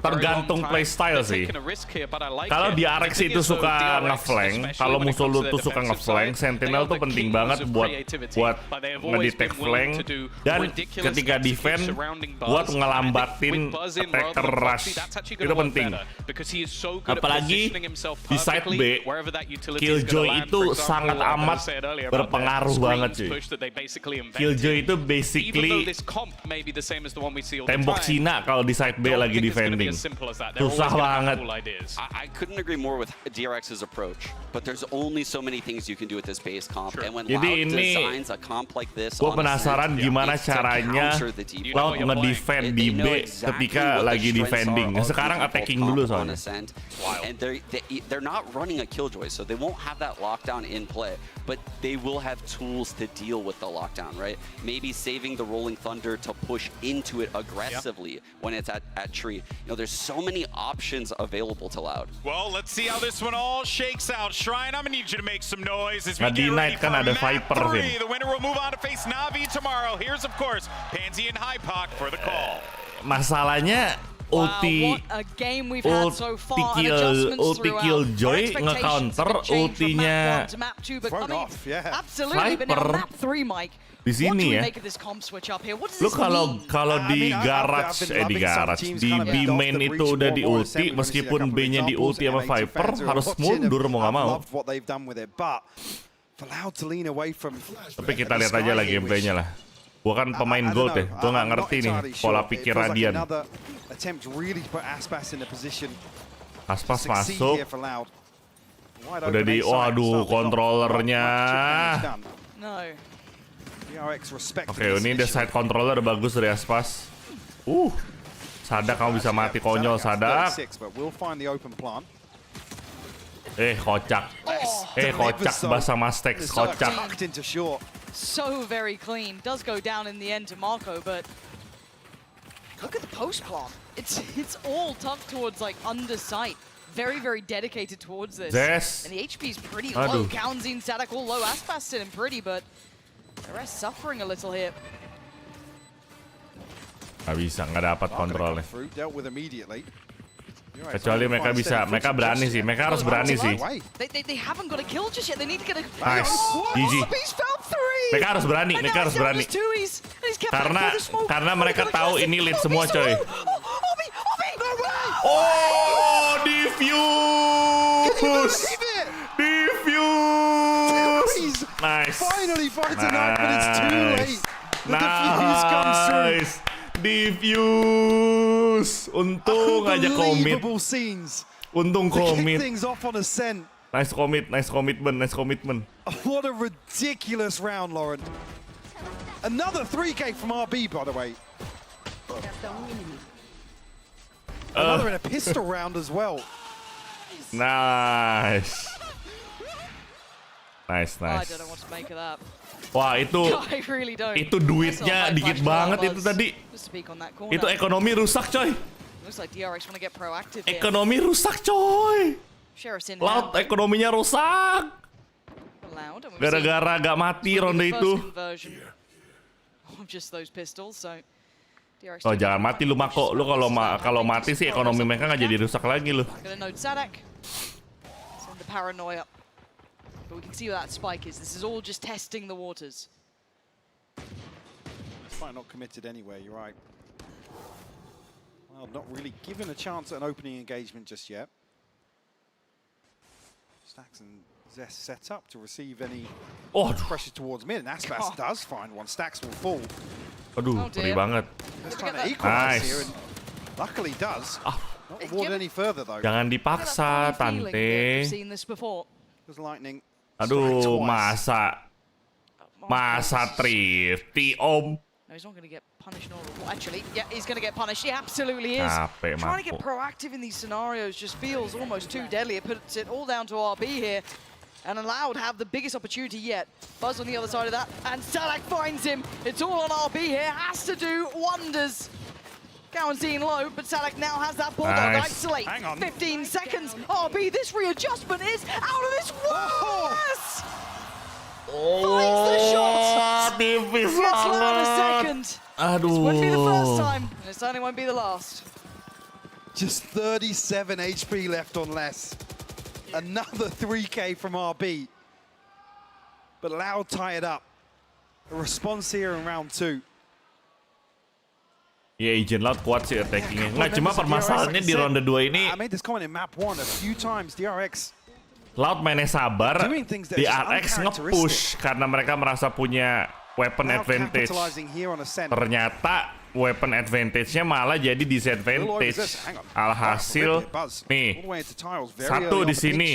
tergantung playstyle sih. Kalau di RX itu suka ngeflank, kalau musuh lu tuh suka ngeflank, Sentinel tuh penting banget buat ngedetect flank, dan ketika defend buat ngelambatin attacker rush. Itu penting. Apalagi di side B, Killjoy itu sangat amat berpengaruh banget cuy. Killjoy itu basically tembok Cina kalau di side B lagi defending. Susah banget. I couldn't agree more with DRX's approach, but there's only so many things you can do with this base comp. And when Jadi Loud ini designs a comp like this, gue penasaran gimana caranya Loud nge-defend di B ketika lagi defending. Sekarang attacking dulu soalnya. And they're not running a Killjoy, so they won't have that lockdown in play, but they will have tools to deal with the lockdown, right? Maybe saving the Rolling Thunder to push into it aggressively when it's at tree. You know, there's so many options available to Loud. Well, let's see how this one all shakes out. Shrine, I'm gonna need you to make some noise as we get Night ready for kan ada map Viper, 3. The winner will move on to face Na'Vi tomorrow. Here's, of course, Pansy and Hypoc for the call. Masalahnya ulti Killjoy nge-counter ultinya Viper di sini ya. Lu kalau di garage di B main itu udah di ulti, meskipun B-nya di ulti sama Viper harus mundur mau nggak mau. Tapi kita lihat aja lah gameplaynya lah. Gua kan pemain gold ya, gua nggak ngerti nih pola pikir Radian. Aspas masuk. Udah di, waduh kontrolernya. Oke, ini the side controller bagus dari Aspas. Sadak kamu bisa mati konyol, Sadak. Kocak. Kocak bahasa Mastex, kocak. So very clean. Does go down in the end to Marco, but look at the post plant. It's all tucked towards like under sight. Very, very dedicated towards this. And the HP is pretty low. Kaunzin, Sadak all low. Aspas sitting pretty, but the rest suffering a little here. Gak bisa, nggak dapat kontrolnya. Kecuali mereka bisa, mereka berani sih, mereka harus berani sih. Nice, GG. Mereka harus berani, Karena mereka tahu ini lead semua coy. Oh, diffuse. Nice. Nice. Diffuse. Untung aja komit. Untung komit. Nice commitment. What a ridiculous round, Lauren. Another 3K from RB, by the way. Another in a pistol round as well. Nice. I don't know what to make of that. Wah, itu duitnya dikit banget itu tadi. Itu ekonomi rusak, coy. Ekonomi rusak, coy. Loud ekonominya rusak. Gara-gara gak mati ronde itu. Oh, jangan mati lu, Mako. Lu kalau mati sih ekonomi mereka nggak jadi rusak lagi lu. But we can see where that spike is. This is all just testing the waters. Quite not committed anyway, you're right. Well, not really given a chance at an opening engagement just yet. Stacks and Zest set up to receive any pressure towards mid, and Aspas does find one. Stacks will fall. Aduh, ngeri banget. Just trying to equalize here, and luckily does. Not award any further though. Jangan dipaksa, Tante. Lightning. Aduh, masa thrifty, Om. No, he's not going to get punished. Actually, yeah, he's going to get punished. He absolutely is. Trying to get proactive in these scenarios just feels almost too deadly. It puts it all down to RB here. And Loud have the biggest opportunity yet. Buzz on the other side of that, and Salak finds him. It's all on RB here, has to do wonders. Cowan's low, but Salak now has that bulldog. Nice. Isolate. Hang on. 15 seconds. RB, this readjustment is out of this world. Yes! Finds the shot. Tipis Gets Loud a banget. second. Aduh. This won't be the first time, and it certainly won't be the last. Just 37 HP left on less. Another 3K from RB. But Loud tie it up. A response here in round 2. Ya, Agent Loud kuat sih attackingnya. Nggak, cuma permasalahannya di ronde 2 ini I made this comment in map 1 a few times. DRX Loud mainnya sabar, doing things that are just DRX nge-push karena mereka merasa punya weapon Loud advantage. capitalizing here on ascent. Ternyata weapon advantage-nya malah jadi disadvantage. Alhasil, nih, satu di sini.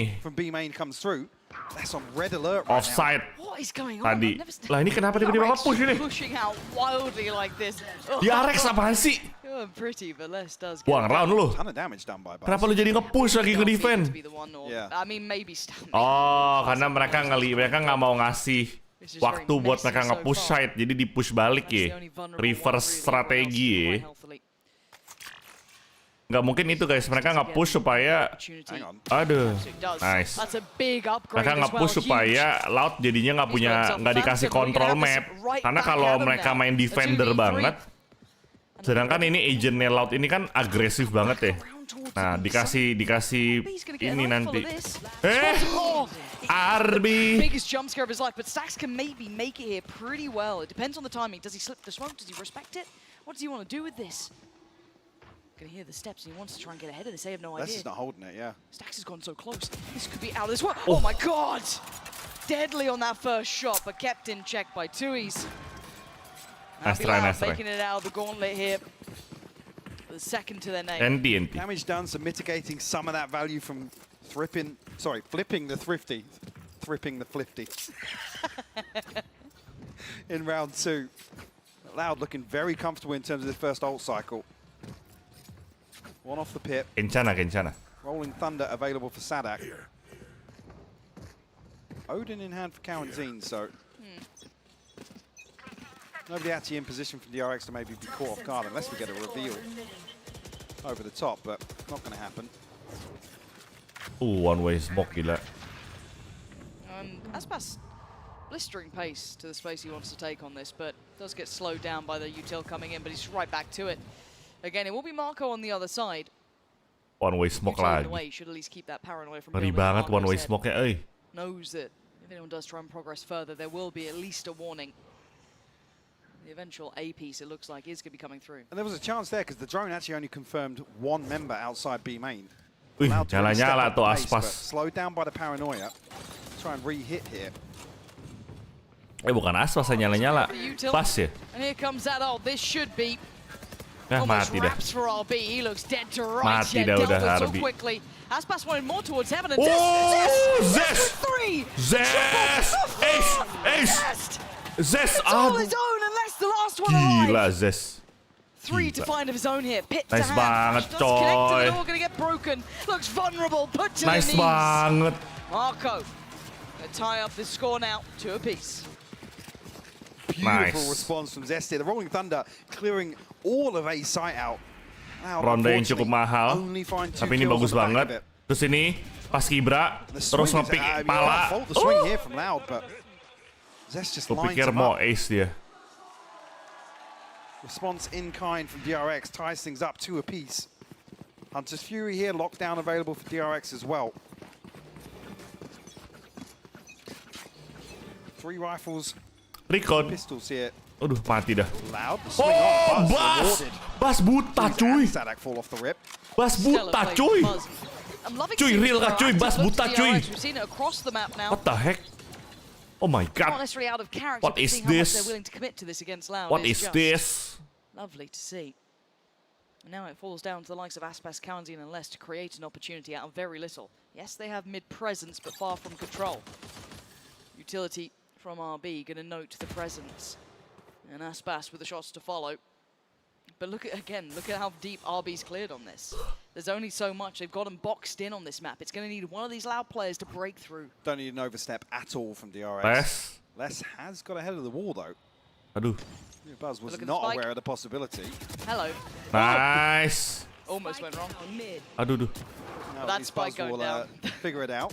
That's on red alert right Offside What is going on? tadi. I've never seen Lah ini kenapa tiba-tiba nge-push ini? pushing out wildly like this. DRX apaan sih? Going pretty, but Les does get Buang round lu. now. Ton of damage done by Buzz. Kenapa lu jadi nge-push lagi nge-defend? to be the one or, Yeah. I mean, maybe Stan. Oh, karena mereka nggak mau ngasih waktu buat mereka nge-push side, jadi di-push balik That's the ya. only vulnerable Reverse one, really. strategi Everyone else ya. quite healthily. Nggak mungkin itu guys, mereka nge-push supaya, Opportunity. Hang on. aduh, So it does. nice. That's a big upgrade Mereka as well. nge-push Huge. supaya Loud jadinya nggak dikasih kontrol map. Karena kalau mereka main defender banget, sedangkan ini agentnya Loud ini kan agresif banget ya. Nah, dikasih ini nanti. ARGB. Biggest jump scare of his life, but Stax can maybe make it here pretty well. It depends on the timing. Does he slip the smoke? Does he respect it? What does he want to do with this? Gonna hear the steps, and he wants to try and get ahead of this. They have no That's idea. just not holding it, yeah. Stax has gone so close. This could be out of this world. Oh my god! Deadly on that first shot, but kept in check by Tui's. Nice try, nice try. Making it out of the gauntlet here. The second to their name. NT. Damage done, so mitigating some of that value from flipping the thrifty. Thripping the flifty. In round 2. Loud looking very comfortable in terms of the first ult cycle. One off the pit. Kencana. Rolling Thunder available for Sadak. Odin in hand for Cowanzine, so nobody actually in position for DRX to maybe be caught off guard unless we get a reveal over the top, but not going to happen. One-way smoke gila. Aspas blistering pace to the space he wants to take on this, but does get slowed down by the util coming in, but he's right back to it. Again, it will be Marco on the other side. One-way smoke Util in lagi. a way should at least keep that paranoia from Ngeri building on banget Marco's one-way head. smoke-nya, euy. Knows that if anyone does try and progress further, there will be at least a warning. The eventual A piece, it looks like, is going to be coming through. And there was a chance there because the drone actually only confirmed one member outside B main. Wih, Allowed to really step nyala-nyala up the tuh pace, but Aspas. slowed down by the paranoia. Try and re-hit here. Bukan Aspas yang nyala-nyala. The util. Pas ya? And here comes that ult. This should be Nah, almost mati dah. wraps for RB. He looks dead to rights. Mati Yeah, dah udah dealt with RB. so quickly. Aspas wanted more towards heaven. And Oh, Zest! Zest! Three! Zest! Ace! Zest! Zest! It's all Aduh. his own unless the last one Gila, alive. Zest. Three to Gila. find of his own here. Pit Nice to hand. banget, Flash does connect to coy. the door, gonna get broken. Looks vulnerable. Put to Nice the knees. banget. Marco gonna tie up the score now, 2 apiece. Beautiful Nice. response from Zesty. The Rolling Thunder clearing all of A site out. Now, Ronde yang cukup unfortunately, mahal. only find 2 Tapi ini kills bagus on the back of banget. it. Terus ini pas Kibra The terus swing is- ngepick you can't pala. fault the swing here from Loud, but Zest just Gue lines pikir him mau up. ace dia. Response in kind from DRX ties things up 2 apiece. Hunter's Fury here, lockdown available for DRX as well. 3 rifles, Record. pistols here. Aduh, mati dah. Loud, the swing Oh, on, Bas! rewarded. Bas buta, And cuy. Sadak fall off the rip. Bas Stellar buta, play cuy. from Buzz. I'm loving Cuy, seeing real the kah, cuy? proactive Bas look buta, to cuy. DRX. We've seen it across the map now. What the heck? Oh my Not god. necessarily out of character, What but is seeing how much this? they're willing to commit to this against Loud. What is just this? Lovely to see. And now it falls down to the likes of Aspas, Cowanzine and Les to create an opportunity out of very little. Yes, they have mid-presence, but far from control. Utility from RB, going to note the presence. And Aspas with the shots to follow. But look at how deep RB's cleared on this. There's only so much. They've got him boxed in on this map. It's going to need one of these loud players to break through. Don't need an overstep at all from DRX. Les has got ahead of the wall, though. Aduh. Buzz was not aware of the possibility. Hello. Nice. Almost went wrong. Aduh. Now That spike Buzz going will down. figure it out.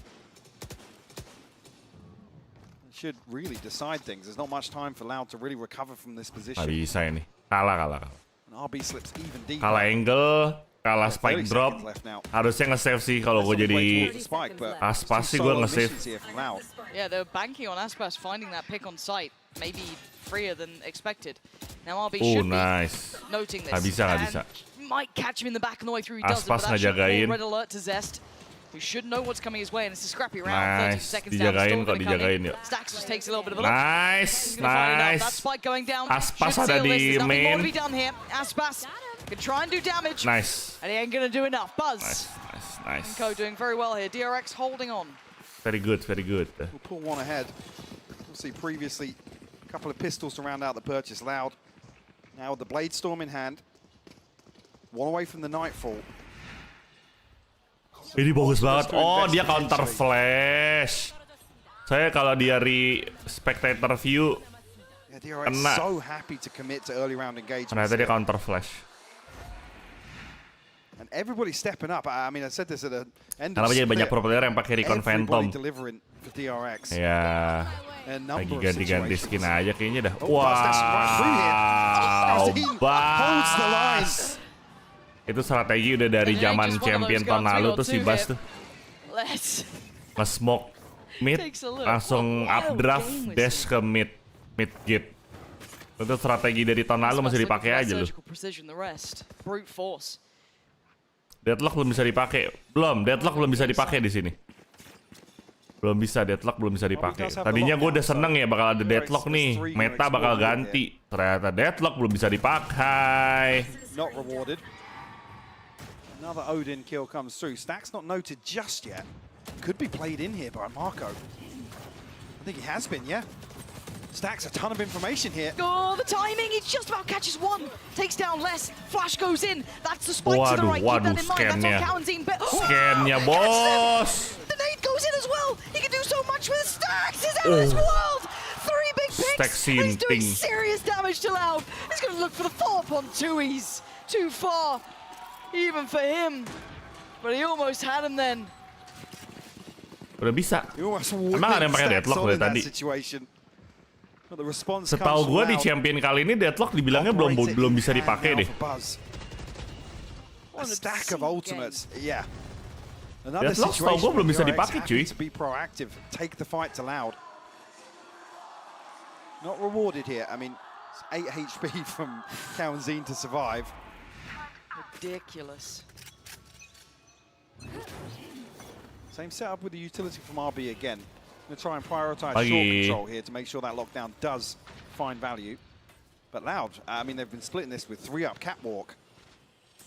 Should really decide things. There's not much time for Loud to really recover from this position. Nggak bisa ini. Kalah. And RB slips even deeper. Kalah angle, kalah Yeah, spike 30 drop. seconds left now. Harusnya nge-save sih kalau gue jadi Spike, but Aspas sih some gue solo nge-save. missions here from Loud. Yeah, they're banking on Aspas finding that pick on site. Maybe freer than expected. Now RB should Nice. be noting this. Nggak bisa. And might catch him in the back on the way through. He doesn't, Aspas but that should ngejagain. call red alert to Zest. We should know what's coming his way, and it's a scrappy round. 13 Nice. seconds down. Dijagain Still kok, gonna come dijagain in. yuk. Stax just takes a little bit of a look. Nice. He's gonna find out. That Nice. spike going down. Aspas Should ada seal this. di There's nothing more to main. be done here. Aspas can try and do damage. Nice. And he ain't gonna do enough. Buzz. Nice. Co doing very well here. DRX holding on. Very good. We'll pull one ahead. We'll see previously a couple of pistols to round out the purchase. Loud. Now with the Blade Storm in hand. One away from the Nightfall. Ini bagus banget. Oh, dia counter flash. Saya kalau dari spectator view Yeah, DRX kena. so happy to commit to early round engagement. Ternyata dia counter flash. And everybody's stepping up. I mean, I said this at the end Kenapa of jadi banyak split. pro player yang pakai Recon Phantom? Everybody delivering for DRX. Ya, A number lagi of ganti-ganti situations. skin aja kayaknya dah. Oh, Buzz dashing right through here. Wow, Zine holds the line. Buzz. Itu strategi udah dari And it ain't zaman just one of champion those tahun guns. We lalu got tuh si two Buzz here. tuh Let's. nge-smoke mid, Takes a look. langsung What a updraft game we dash see. ke mid gate. Itu strategi dari tahun lalu masih dipakai aja loh. Surgical precision, the rest. Brute force. Deadlock belum bisa dipakai. Deadlock belum bisa dipakai di sini. Deadlock belum bisa dipakai. Tadinya gue udah seneng ya bakal ada Deadlock nih. Meta bakal ganti. Ternyata Deadlock belum bisa dipakai. Not rewarded. Another Odin kill comes through. Stack's not noted just yet. Could be played in here by Marco. I think he has been, yeah. Stacks a ton of information here. Oh, the timing! He just about catches one. Takes down less. Flash goes in. That's the spike to the right. Keep that in mind. That's on Kawanzine. Scannya, bos. The nade goes in as well. He can do so much with Stacks. He's out of this world. 3 big picks. Stacks And he's doing sinting. serious damage to Loud. He's going to look for the follow-up on Tui's. Too far, even for him. But he almost had him then. Udah bisa. You almost Emang ada yang pakai Deadlock dari tadi? But the response Setahu comes gue from di Loud. champion kali ini Deadlock dibilangnya belum bisa dipakai deh. A stack of ultimates, yeah. Another Deadlock setahu gue belum bisa DRX dipakai happy cuy. to be proactive, take the fight to Loud. Not rewarded here. I mean, it's 8 HP from Kawanzine to survive. Ridiculous. Same setup with the utility from RB again. Going to try and prioritize Lagi. short control here to make sure that lockdown does find value. But Loud, I mean, they've been splitting this with 3-up catwalk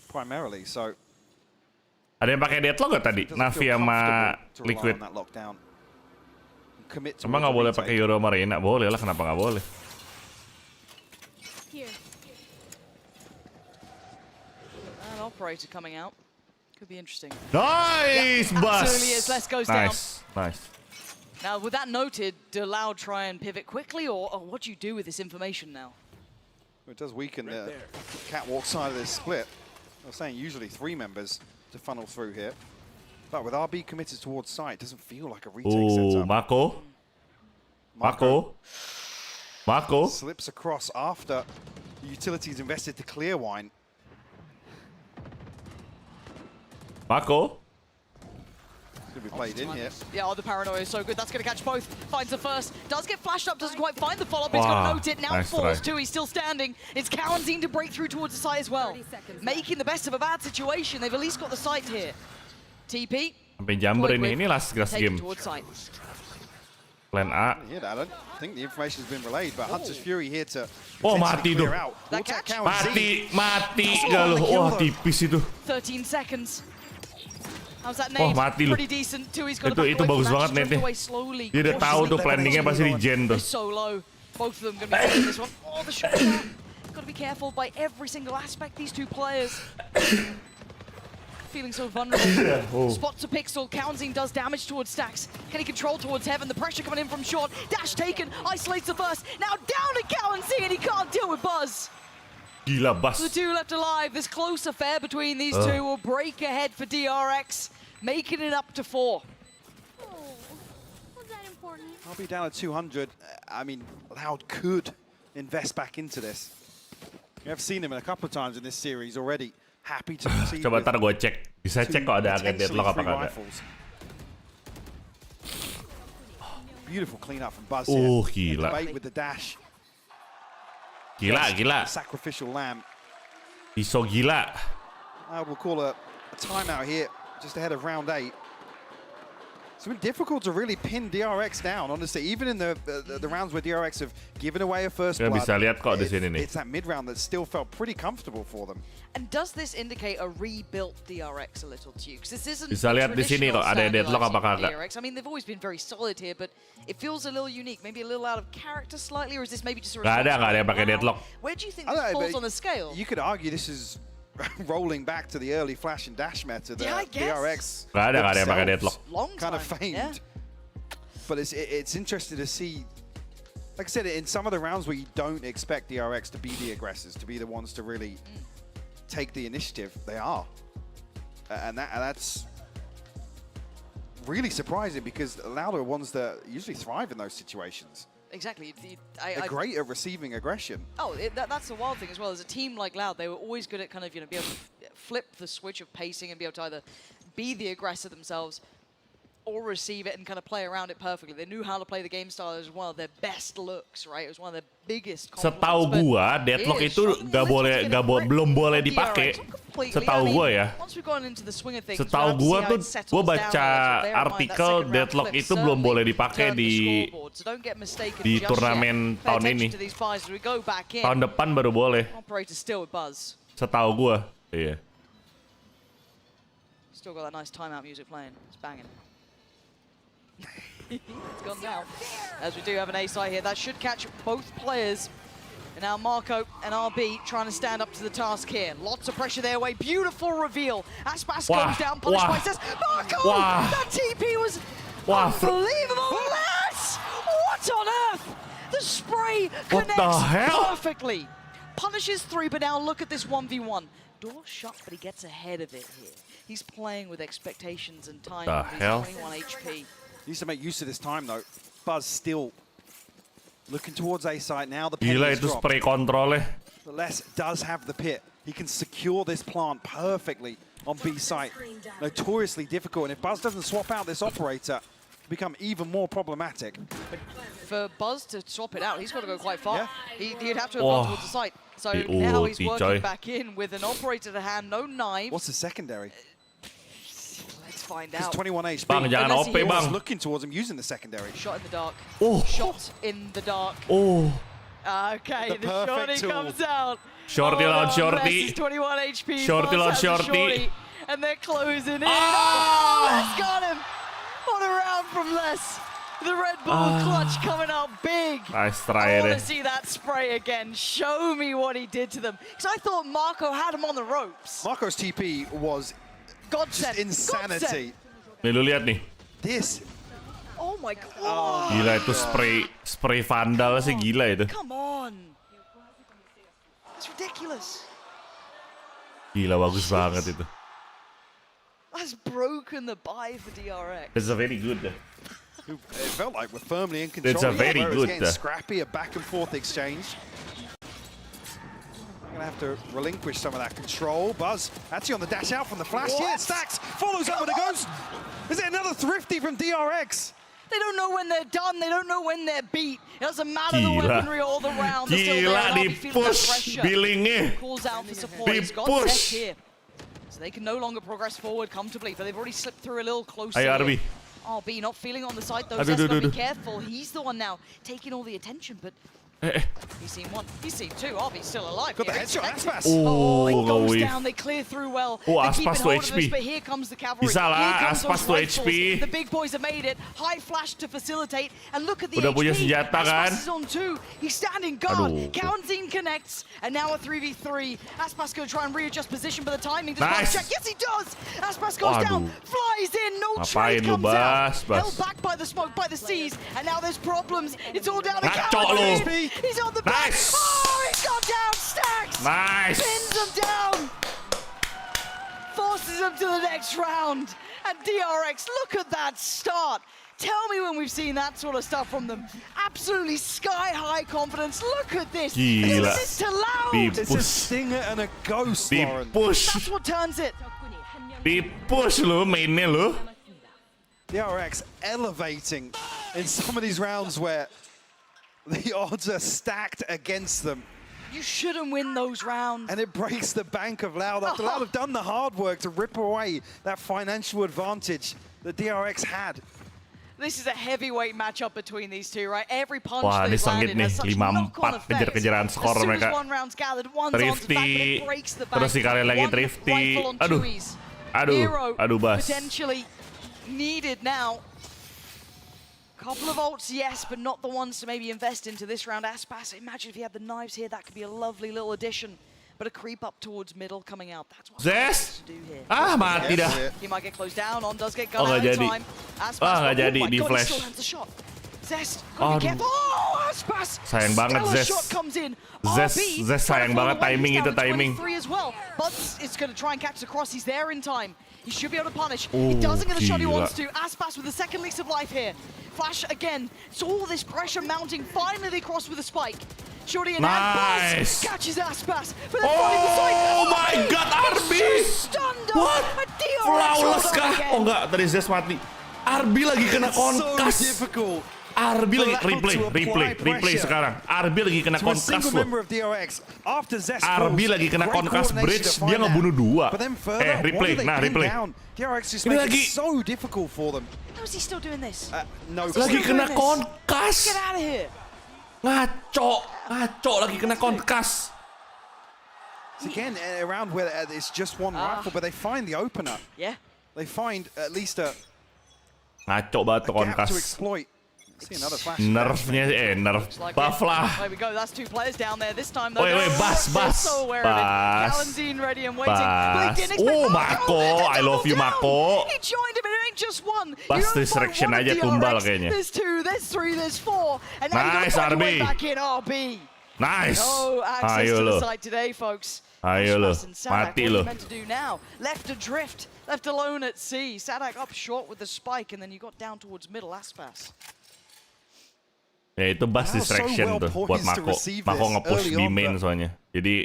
primarily, so Ada yang pakai Deadlock gak tadi? it doesn't Navi feel sama comfortable to rely Liquid. on that lockdown. Commit to Emang nggak boleh pakai Euro Marina? Boleh lah, kenapa nggak boleh? An operator coming out. Could be interesting. Nice, Yeah, Buzz! absolutely is. Let's go down. Nice. Now, with that noted, do Loud try and pivot quickly, or what do you do with this information now? It does weaken the catwalk side of this split. I was saying usually 3 members to funnel through here. But with RB committed towards site, it doesn't feel like a retake Oh, setup. Mako. Slips across after the utilities invested to clear wine. Mako. Could be played in here. Yeah, the paranoia is so good. That's going to catch both. Finds the first. Does get flashed up. Doesn't quite find the follow-up. He's got to note it. Now Nice falls try. too. He's still standing. It's Kawanzine to break through towards the site as well. Making the best of a bad situation. They've at least got the site here. TP. Sampai jumper ini last gas Take it game. towards site. Plan A. Yeah, I don't think the information's been relayed, but Hunter's Fury here to Oh, potentially mati clear tuh. out. That Vortex catch? Kawanzine. Mati gak lu? Wah, tipis itu. 13 seconds. How's that Oh, nade? mati lu. Pretty decent. Tui's got Itu bagus banget nade-nya. Dia udah tahu tuh planningnya pasti di gen tuh. So low. Both of them going to be taking this one. Oh, the shot. Got to be careful by every single aspect, these two players. Feeling so vulnerable. Spots a pixel, Counting does damage towards Stacks. Can he control towards Heaven? The pressure coming in from short. Dash taken, isolates the burst. Now down to Counting, and he can't deal with Buzz. Gila, Buzz. The two left alive. This close affair between these two will break ahead for DRX, making it up to 4. I'll be down at 200. I mean, Loud could invest back into this. We have seen him a couple of times in this series already. Happy to proceed. Coba ntar gue cek. Bisa cek kok ada agak deadlock apa kagak. Beautiful clean up from Buzz here. Gila. Debate with the dash. Gila. Sacrificial lamb. Iso gila. We'll call a timeout here, just ahead of round 8. It's been difficult to really pin DRX down, honestly. Even in the rounds where DRX have given away a first blood, bisa lihat kok di sini nih. It's that mid-round that still felt pretty comfortable for them. And does this indicate a rebuilt DRX a little to you? Because this isn't bisa lihat di sini kok ada deadlock apa kagak. DRX. I mean, they've always been very solid here, but it feels a little unique, maybe a little out of character slightly, or is this maybe just a Gak ada yang pakai deadlock. Where do you think this falls on the scale? You could argue this is rolling back to the early flash and dash meta. The I guess. DRX Gak ada yang pakai deadlock. Kind of famed. Yeah. But it's interesting to see, like I said, in some of the rounds where you don't expect DRX to be the aggressors, to be the ones to really take the initiative, they are. And that's really surprising because Loud are ones that usually thrive in those situations. Exactly. They're great at receiving aggression. Oh, that's the wild thing as well. As a team like Loud, they were always good at kind of, be able to flip the switch of pacing and be able to either be the aggressor themselves or receive it and kind of play around it perfectly. They knew how to play the game style as one of their best looks, right? It was one of their biggest compliments. Setahu gua, deadlock itu belum boleh dipakai. Setahu gua ya. Setahu gua tuh, gua baca artikel deadlock itu belum boleh dipakai di turnamen tahun ini. Tahun depan baru boleh. Setahu gua, iya. Still got that nice timeout music playing. It's banging. It's gone now. As we do have an A site here, that should catch both players. And now Marco and RB trying to stand up to the task here. Lots of pressure their way. Beautiful reveal. Aspas goes down, punished by says Marco! That TP was unbelievable. What on earth? The spray connects perfectly. Punishes 3, but now look at this 1v1. Door shut, but he gets ahead of it here. He's playing with expectations and time. He's 21 HP. Needs to make use of this time though. Buzz still looking towards A site now. The pit Gila is itu dropped. spray controlnya. But Les does have the pit. He can secure this plant perfectly on B site. Notoriously difficult, and if Buzz doesn't swap out this operator, it can become even more problematic. But for Buzz to swap it out, he's got to go quite far. Yeah. He'd have to have gone towards the site. So now he's working back in with an operator to hand, no knives. What's the secondary? Let's find out. He's 21 HP. Bang, jangan OP, bang. Looking towards him using the secondary. Shot in the dark. Oh. Shot in the dark. Oh. Okay, the shorty comes out. Shorty lawan shorty. 21 HP. Shorty lawan shorty. And they're closing in. Oh, Les got him. What a round from Les. The Red Bull clutch coming out big. Nice try. I want to see that spray again. Show me what he did to them. Because I thought Marco had him on the ropes. Marco's TP was just insanity. Nih lu lihat nih. This. Oh my god. Gila itu spray vandal sih gila itu. Come on. It's ridiculous. Gila bagus banget itu. That's broken the buy for DRX. It's a very good. It felt like we're firmly in control. It's a very good. It's getting scrappy, a back and forth exchange. I'm gonna have to relinquish some of that control. Buzz actually on the dash out from the flash. What? Yeah, Stacks follows up with a ghost. Is it another thrifty from DRX? They don't know when they're done. They don't know when they're beat. It doesn't matter the weaponry all the round. Gila di push billingnya. Calls out for support. He's got Seth here. So they can no longer progress forward comfortably, but they've already slipped through a little closer. iRGB. RB not feeling on the side though. Zest got to be careful. He's the one now taking all the attention, but He's seen one. He's seen two. RB's still alive. Got the here. headshot, Aspas. Oh, it Oh, goes wave. down. They clear through well. Oh, They're Aspas keeping to hold of this, HP. but here comes the cavalry. Bisa lah, Here comes Aspas those to rifles. HP. The big boys have made it. High flash to facilitate. And look at the Udah HP. punya senjata kan? Aspas is on two. He's standing guard. Aduh. Counting connects. And now a 3v3. Aspas going to try and readjust position, but the timing does not Nice. check. Yes, he does. Aspas goes down. Aduh. Flies in. No Ngapain trade lu, comes out. Bas, Bas? Held back by the smoke, by the seas. And now there's problems. It's all down to Ngaco Coward. lu. He's on the back. Nice. Oh, he's gone down. Stacks. Nice. Pins him down. Forces him to the next round. And DRX, look at that start. Tell me when we've seen that sort of stuff from them. Absolutely sky-high confidence. Look at this. Gila. This is loud. It's a stinger and a ghost, Lauren. Di-push. That's what turns it. Di-push lu mainnya lu. DRX elevating in some of these rounds where the odds are stacked against them. You shouldn't win those rounds. And it breaks the bank of Loud after Loud have done the hard work to rip away that financial advantage that DRX had. This is a heavyweight matchup between these two, right? Every punch Wah, ini they've sengit landed nih. has such 5-4 knock-on effects. kejar-kejaran skor As soon mereka. as one round's gathered, one's on to back, but Thrifty. it breaks the bank. Terus sekali lagi One Thrifty. rifle on Aduh. Chewies. Aduh. Hero Aduh, Bas. potentially needed now. Couple of ults, yes, but not the ones to maybe invest into this round. Aspas, imagine if he had the knives here, that could be a lovely little addition. But a creep up towards middle coming out. That's what Zest. to do here. Ah, mati dah. He might get closed down. On does get Oh, gun out nggak in jadi. time. Aspas, Nggak oh jadi my di God, flash. he still lands the shot. Zest, Aduh. careful. Oh, Aspas. Sayang banget, Stellar Zest. shot comes in. Zest RB sayang trying to banget fall away. timing He's itu, down to timing. 23 as well. But it's going to try and catch the cross. He's there in time. He should be able to punish. Oh, He doesn't get the shot he gila. wants to. Aspas with the second lease of life here. Flash again. It's all this pressure mounting. Finally they cross with a spike. Shorty in hand. Nice. Buzz catches Aspas. But they're finding the side. Oh my God, RB. Stunned What? up. A DRX Flawless shot kah? again. Oh enggak, tadi Zest mati. RB lagi kena So konkas. difficult RB for lagi Loud to replay apply pressure sekarang. RB lagi kena to a konkas single loh. member of DRX. After Zest RB falls, lagi kena great konkas coordination bridge, to find dia that. ngebunuh dua. But then further, Replay, what do they nah pin replay. down? DRX just Ini make lagi. it so difficult for them. How is he still doing this? No, Lagi kena Get konkas. out of here. Ngaco lagi kena konkas. It's again a round where it's just one rifle, but they find the opener. Yeah. They find at least a Ngaco banget tuh gap to konkas. exploit. See another flash. Nerfnya nerf Looks like buff it. lah. There we go. That's two players down there. This time, though, Wait, they're Bas, they're Bas, so aware of it. Bas, Galenzine ready and waiting. Bas. But they didn't expect Oh, Mako. they're I love you, double down. Mako. He joined him, and it ain't just one. Bas You don't distraction find one aja of tumbal DRX. kayaknya. There's two, there's three, there's four. And now Nice, you got to RB. back in RB. Nice. No access Ayo to lo. the site today, folks. Ayo lo. Aspas and Sadak, Mati what are lo. you meant to do now? Left adrift, left alone at sea. Sadak up short with the spike, and then you got down towards middle Aspas. Ya itu Bas How so distraction well tuh buat poised to Mako. receive Mako this nge-push early di on, main but- soalnya. Jadi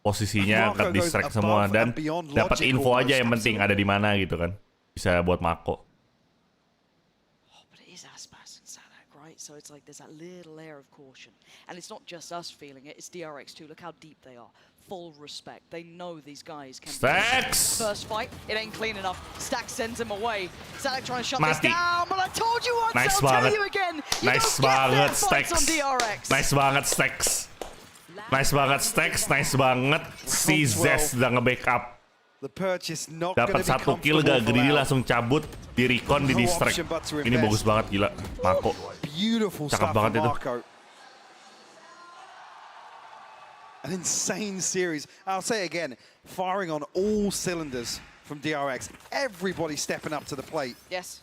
posisinya Mako ke goes distract above semua dan and beyond dapat logic info aja yang almost. penting ada di mana gitu kan. Bisa buat Mako. Oh, but it is Aspas and Sadak, right? So it's like there's that little air of caution. And it's not just us feeling it, it's DRX too. Look how deep they are. Full respect. They know these guys can Stacks! First fight, it ain't clean enough. Stack sends him away. Sadak trying to shut Mati. this down, but I told you once, Nice I'll tell banget. you again. You Nice don't get banget fair fights Stacks. on DRX. Nice banget Stacks. Nice banget Stacks, nice banget. Si Zest udah nge-backup. The purchase not going to Dapat be 1 kill comfortable gak for greedy Loud. langsung cabut, di recon, di No distract. option but to Ini invest. bagus banget gila. Mako. Beautiful Cakep stuff banget from itu. Marco. An insane series. I'll say it again, firing on all cylinders from DRX. Everybody stepping up to the plate. Yes.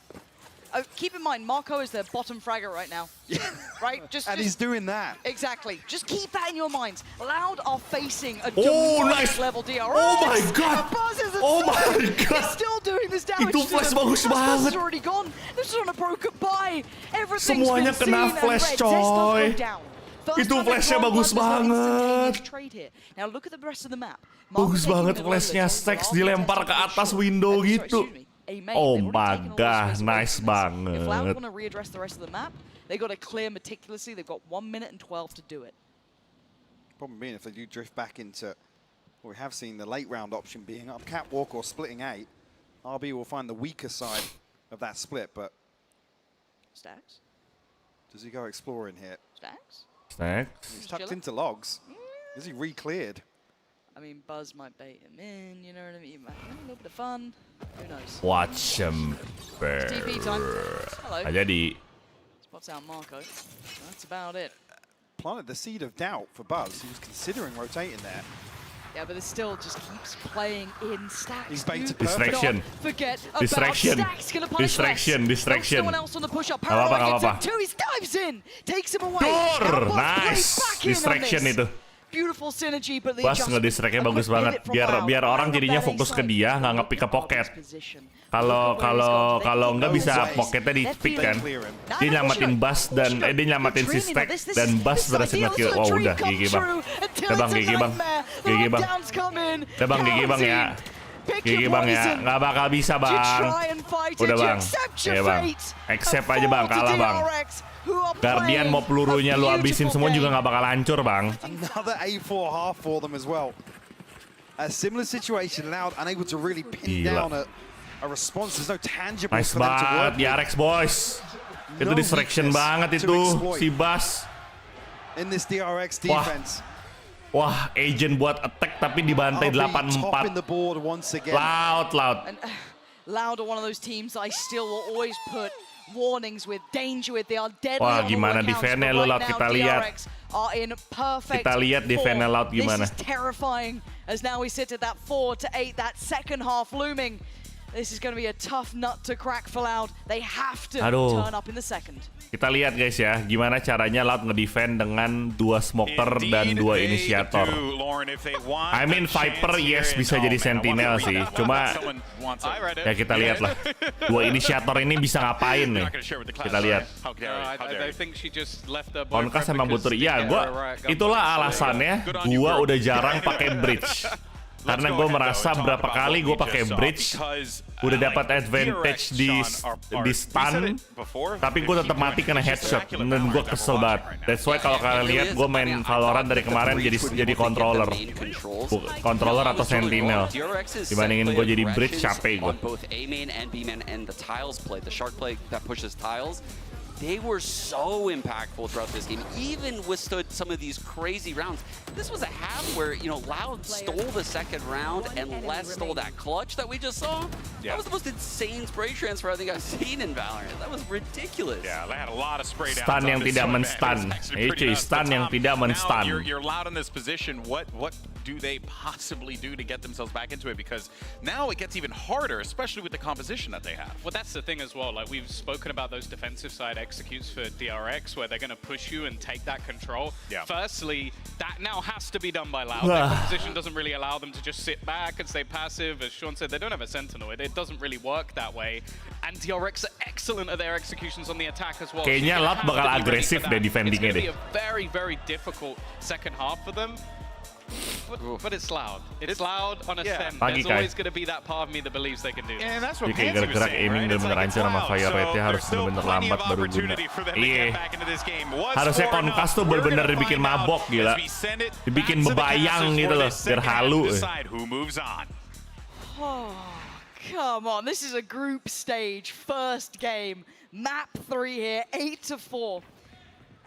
Keep in mind, Marco is their bottom fragger right now. Yeah. Right? Just He's doing that. Exactly. Just keep that in your minds. Loud are facing a Oh, demonic nice. level DRX. Oh my God. And Buzz isn't Oh my stopping. God. He's still doing this damage Itu to flash them. bagus Buzz banget. is already gone. This is on a broken buy. Everything's Semuanya been kena seen and flash, red. Zest does go coy. down. First Itu time flashnya in 12 bagus months, there's an banget. instantaneous trade here. Now look at the rest of the map. Bagus Marco banget taking the flashnya, low, Stacks Aldi dilempar testing ke for atas shot. window Sorry, gitu. excuse me. A main. Oh They've already my taken all the God, space away nice from this. If Loud banget. want to readdress the rest of the map, they've got to clear meticulously. They've got 1 minute and 12 to do it. Problem being, if they do drift back into what we have seen, the late round option being up catwalk or splitting 8, RB will find the weaker side of that split, but Stacks? does he go exploring here? Stacks? Next. He's tucked into logs. Is he re-cleared? I mean, Buzz might bait him in, you know what I mean? A little bit of fun. Who knows? Watch him. TP time. Hello. Jadi. Spots out Marco. That's about it. Planted the seed of doubt for Buzz. He was considering rotating there. Yeah, but it still just keeps playing in stacks. He's baited Distraction. Forget Distraction. about stacks. Gonna punish Distraction. less. Distraction. Someone else on the push-up. Gak apa-apa, gak apa-apa. Two, he dives in. Takes him away. Tur! Nice. Distraction itu. Beautiful synergy, but the Bas ngedistract-nya bagus banget. Biar orang jadinya fokus ke dia, nggak nge-pick ke pocket. Kalau nggak bisa pocketnya di pick kan. Dia nyamatin Bas dan dia nyamatin si stack dan Bas berhasil nge-kill. Wah udah, GG bang. Bang, GG bang. GG bang. Bang, GG bang ya. GG bang ya. Nggak bakal bisa bang. Udah bang. Ya bang. Accept aja bang, kalah bang. Guardian mau pelurunya lu habisin semua juga nggak bakal hancur bang. Another A4 half for them as well. A similar situation, Loud unable to really pin down a response. There's no tangible Nice for them to banget, work with. DRX boys. Itu distraction banget itu si Bas. In this DRX defense. Wah, agent buat attack tapi dibantai 8-4. Loud. Loud are one of those teams I still will always put warnings with, danger with. They are deadly. Wah, on the gimana lookouts, defense-nya but lu, right Loud, now, kita lihat. DRX are in perfect Kita lihat defense-nya Loud gimana. This is terrifying as now we sit at that 4 to 8, that second half looming. This is going to be a tough nut to crack for Loud. They have to turn up in the second. Kita lihat guys ya, gimana caranya Loud ngedefend dengan 2 smoker dan 2 inisiator. I mean Viper yes bisa jadi sentinel sih, cuma ya kita lihat lah. 2 inisiator ini bisa ngapain nih? Kita lihat. Konkas emang butuh. Ya, itulah alasannya gua udah jarang pakai bridge. Karena gue merasa berapa kali gue pakai bridge udah dapat advantage di stun, tapi gue tetap mati kena headshot dan gue kesel banget. That's why kalau kalian lihat gue main Valorant dari kemarin jadi controller atau sentinel dibandingin gue jadi bridge, capek gue. They were so impactful throughout this game, even withstood some of these crazy rounds. This was a half where, you know, Loud stole the second round and Les stole that clutch that we just saw. Yeah. That was the most insane spray transfer I think I've seen in Valorant. That was ridiculous. Yeah, they had a lot of spray downs. Stun yang tidak men-stun. Stun yang tidak men-stun. You're Loud in this position. What do they possibly do to get themselves back into it? Because now it gets even harder, especially with the composition that they have. Well, that's the thing as well. Like, we've spoken about those defensive side executes for DRX where they're going to push you and take that control. Yeah. Firstly, that now has to be done by Loud. Their composition doesn't really allow them to just sit back and stay passive. As Sean said, they don't have a sentinel. It doesn't really work that way. And DRX are excellent at their executions on the attack as well. Kayaknya Loud bakal agresif deh defendingnya deh. It's going to be a very, very difficult second half for them. But it's Loud. It's Loud on a stem. There's always going to be that part of me that believes they can do this. And that's what Pansy was saying, right? Bener-bener hancur sama fire rate-nya harus bener-bener lambat baru guna. Iya. Harusnya Konkas tuh bener-bener dibikin mabok gila. Dibikin bebayang gitu loh, biar halu. Oh, come on. This is a group stage first game. Map 3 here, 8 to 4.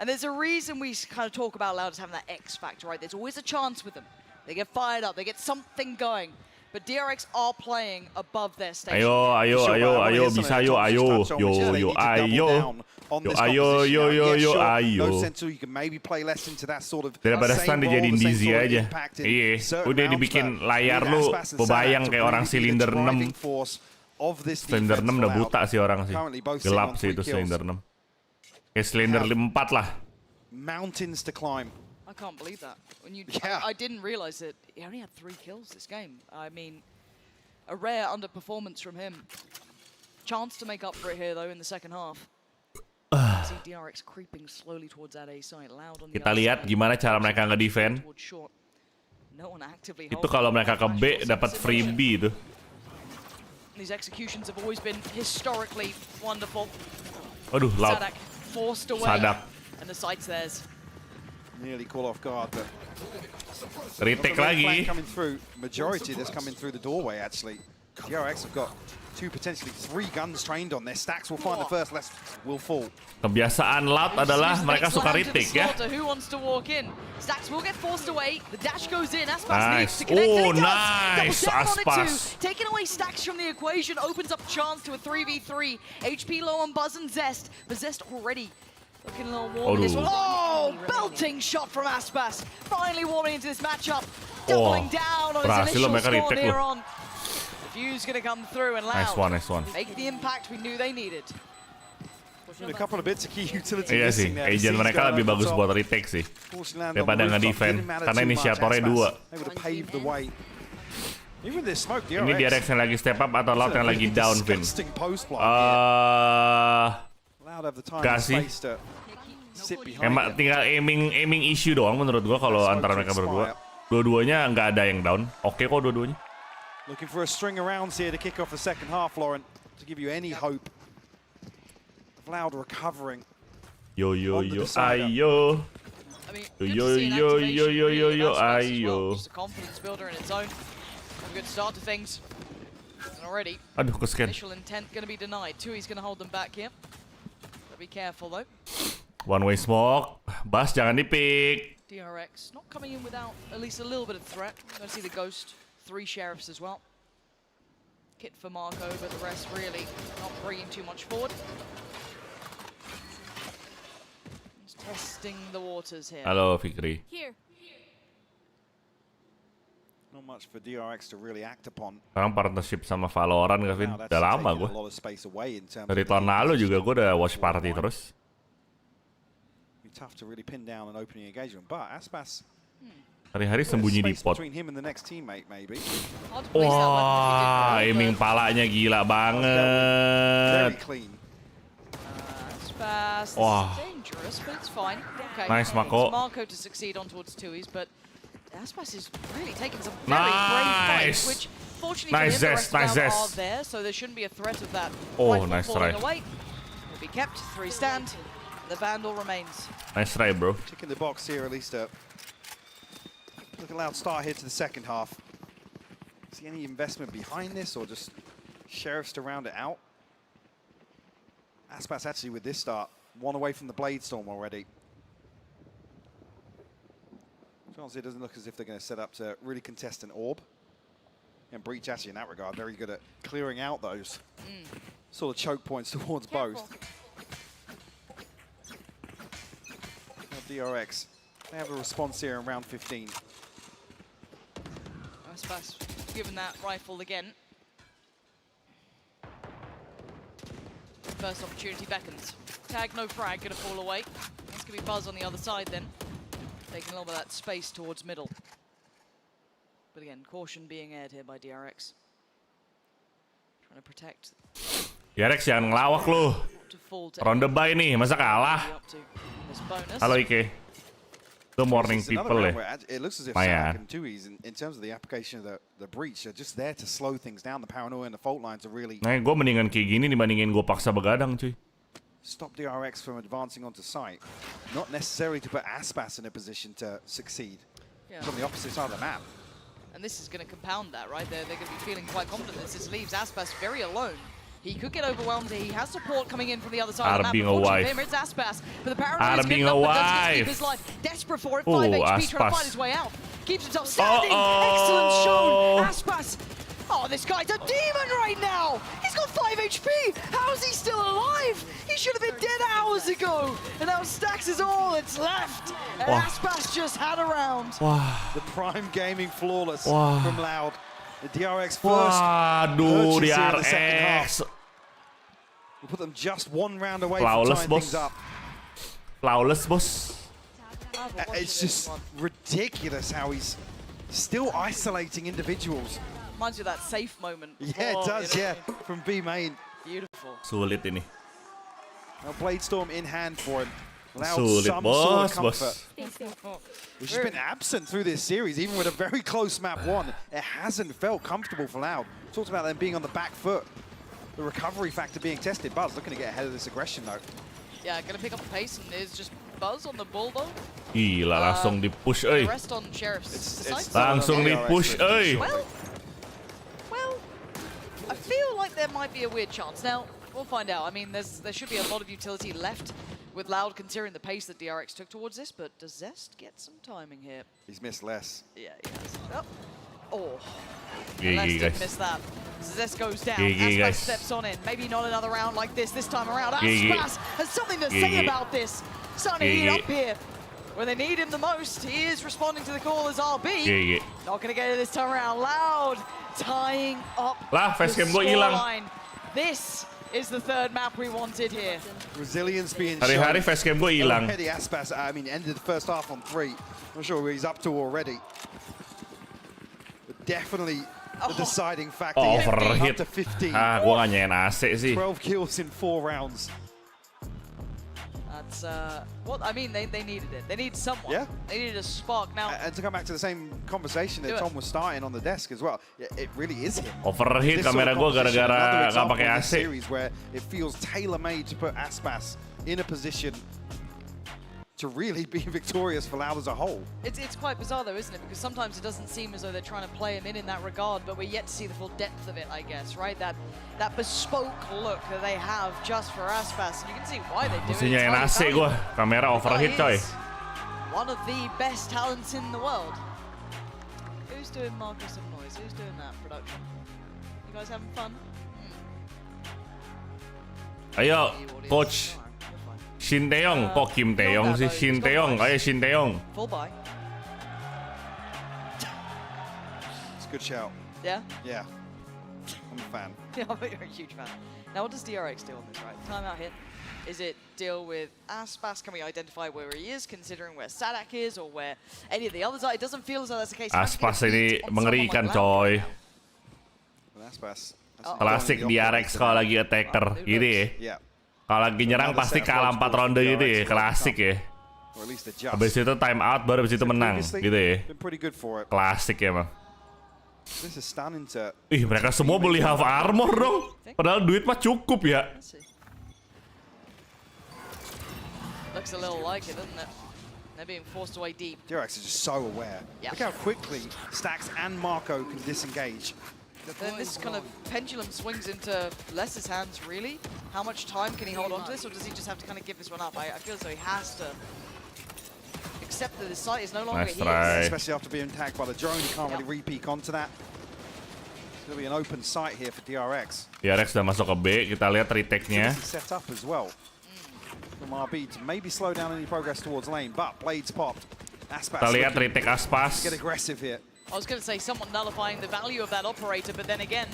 And there's a reason we kind of talk about Loud as having that X factor, right? There's always a chance with them. They get fired up, they get something going. But DRX are playing above their station. Ayo, bisa ayo. No sense, you can maybe play less into that sort of daripada stun dijadiin dizzy aja. Iya, udah dibikin layar lu bebayang kayak orang silinder 6. Silinder 6 udah buta sih orang sih. Gelap sih itu silinder 6. Kayak silinder 4 lah. Mountains to climb. I can't believe that. When you, I didn't realize that he only had 3 kills this game. I mean, a rare underperformance from him. Chance to make up for it here though in the second half. See DRX creeping slowly towards that A side. Loud on the Kita lihat gimana cara mereka nge-defend. Itu kalau mereka ke B dapat freebie itu. These executions have always been historically wonderful. Aduh, Loud. Forced away. Sadak. And the sight's theirs. Nearly caught off guard, but retake lagi. Coming through. Majority that's coming through the doorway actually. DRX have got 2, potentially 3 guns trained on this. Stacks will find the first, less will fall. Kebiasaan Loud adalah mereka suka retake ya. Who wants to walk in? Stacks will get forced away. The dash goes in. Aspas needs Nice. to connect. Oh, and he does. nice, Double down on it too. Aspas. Taking away Stacks from the equation opens up chance to a 3v3. HP low on Buzz and Zest, but Zest already looking a little warm in this one. Oh, belting shot from Aspas. Finally warming into this matchup. Doubling down on his initial score near on. The view's going to come through and Loud. Nice one. Make the impact we knew they needed. A couple of bits of key utility Iya sih, missing there. agent mereka lebih bagus buat retake sih daripada nge-defend karena inisiatornya 2. Able to pave the way. Even this smoke, DRX. Ini DRX yang lagi step up atau Loud yang lagi down, Vin? Gak sih. Emang tinggal aiming issue doang menurut gua kalau antara mereka berdua. Dua-duanya nggak ada yang down. Oke kok dua-duanya. Looking for a string of rounds here to kick off the second half, Laurent, to give you any hope. Loud recovering. Yo, ayo. I mean, Yo, ayo. Just a confidence builder in its own. A good start to things. And already, Aduh, ke-scan. initial intent going to be denied. Tui's going to hold them back here. Gotta be careful though. One way smoke. Bas jangan dipik. DRX not coming in without at least a little bit of threat. Going to see the Ghost, 3 Sheriffs as well. Kit for Marco, but the rest really not bringing too much forward. Testing the waters here. Halo Fikri. Here. Not much for DRX to really act upon. Sekarang partnership sama Valorant gak, Vin? Udah lama gue. Dari tahun lalu juga gue udah watch party terus. Tough to really pin down an opening engagement, but Aspas Hari-hari sembunyi di pot. Wah, aiming palanya gila banget. Aspas, Wah. dangerous, but it's fine. Okay. Nice, Marco. It's Marco to succeed on towards Tui's, but Aspas is really taking some very brave fights, which fortunately for him, the rest of them are there, so there shouldn't be a threat of that. Oh, nice try. Away. Will be kept, 3 stand. The Vandal remains. Nice try, bro. Ticking the box here, at least. Look at Loud start here to the second half. See any investment behind this, or just Sheriffs to round it out? Aspas actually with this start, 1 away from the Blade Storm already. Chance it doesn't look as if they're going to set up to really contest an orb. And Breach actually in that regard, very good at clearing out those sort of choke points towards both. Now DRX, they have a response here in round 15. Aspas given that rifle again. First opportunity beckons. Tag, no frag, gonna fall away. That's gonna be Buzz on the other side then. Taking a little bit of that space towards middle. But again, caution being aired here by DRX. Trying to protect. DRX jangan ngelawak lu. Ronde bye nih, masa kalah? Halo Ike. Good morning people ya. It looks as if Sack and Tui's, in terms of the application of the breach, are just there to slow things down. The paranoia and the fault lines are really... Nah, gue mendingan kayak gini dibandingin gue paksa begadang, cuy. Stop DRX from advancing onto site. Not necessarily to put Aspas in a position to succeed. From the opposite side of the map. And this is going to compound that, right? They're going to be feeling quite confident. This leaves Aspas very alone. He could get overwhelmed. He has support coming in from the other side of the map. Unfortunately for him, it's Aspas. But the paranoia is good enough, but does keep his life. Desperate for it. 5 HP, trying to find his way out. Keeps himself standing. Excellent shown. Aspas. Oh, this guy's a demon right now. He's got 5 HP. How is he still alive? He should have been dead hours ago. And now Stacks is all that's left. And Aspas just had a round. The prime gaming flawless from Loud. The DRX first. Waduh, DRX. We put them just 1 round away from tying things up. Flawless, boss. It's just ridiculous how he's still isolating individuals. Reminds you of that safe moment. Yeah, it does, from B main. Beautiful. Sulit ini. Now Blade Storm in hand for him. Sulit, bos. Which has been absent through this series, even with a very close map 1. It hasn't felt comfortable for Loud. Talked about them being on the back foot. The recovery factor being tested. Buzz looking to get ahead of this aggression though. Yeah, gonna pick up the pace, and there's just Buzz on the Bulldog. Gila, langsung di-push, The rest on Sheriff's. Langsung di-push, Well, there might be a weird chance. Now, we'll find out. I mean, there should be a lot of utility left with Loud considering the pace that DRX took towards this, but does Zest get some timing here? He's missed less. Yeah, he has. Oh. GG, didn't guys. miss that. Zest goes down. GG, Aspas guys. steps on in. Maybe not another round like this time around. GG. Aspas has something to say GG. about this. Starting to heat GG. up here. When they need him the most, he is responding to the call as RB. GG. Not going to get it this time around. Loud tying up Lah, the facecam gua hilang. scoreline. This is the third map we wanted here. Resilience being Hari-hari shown. facecam gue hilang. Petty Aspas, I mean, ended the first half on 3. Not sure where he's up to already. But definitely the deciding factor. Oh, Yeah, overhit. Up to 15. Ah, gue gak nyain AC sih. 12 kills in 4 rounds. That's what I mean. They needed it. They needed someone. Yeah. They needed a spark. Now, And to come back to the same conversation that Do it. Tom was starting on the desk as well, it really is him. Overheat This sort kamera of gue competition, gara-gara another gak example pakai in this AC. series where it feels tailor-made to put Aspas in a position to really be victorious for Loud as a whole. it's quite bizarre though, isn't it? Because sometimes it doesn't seem as though they're trying to play him in that regard, but we're yet to see the full depth of it, I guess, right? That bespoke look that they have just for Aspas, and you can see why they do Mesti it. It's nyain highly AC gue. valuable. Kamera The guy overheat coy. is one of the best talents in the world. Who's doing Marcus and Noise? Who's doing that production? You guys having fun? Ayo, The audience. coach. Alright, you're fine. Shin Taeyong. Kok Kim Taeyong sih? Shin Taeyong. Ayo Shin Taeyong. Full buy. It's a good shout. Yeah? Yeah. I'm a fan. Yeah, but you're a huge fan. Now, what does DRX do on this, right? Timeout hit. Is it deal with Aspas? Can we identify where he is, considering where Sadak is, or where any of the others are? It doesn't feel as though that's the case. Aspas ini mengerikan coy. Well, Aspas. Klasik DRX kalau lagi attacker gitu ya. Yeah. Kalau lagi nyerang pasti kalah 4 ronde gitu ya. Klasik ya. Or at least adjust. Habis itu time out baru habis itu menang Previously, gitu ya. been pretty good for it. Klasik ya emang. This is stunning to... Ih, mereka semua beli half armor dong. Padahal duit mah cukup ya. Let's see. Looks a little like it, doesn't it? They're being forced away deep. DRX is just so aware. Yeah. Look how quickly Stax and Marco can disengage. But then this kind of pendulum swings into Les's hands, really. How much time can he hold on to this, or does he just have to kind of give this one up? I feel as though he has to accept that his sight is no longer Nice his. try. Especially after being tagged by the drone, he can't really re-peek onto that. It's going to be an open sight here for DRX. DRX udah masuk ke B, kita lihat retake-nya. This is set up as well from RB to maybe slow down any progress towards lane, but blades popped. Aspas Kita lihat looking retake Aspas. to get aggressive here. I was going to say somewhat nullifying the value of that operator, but then again,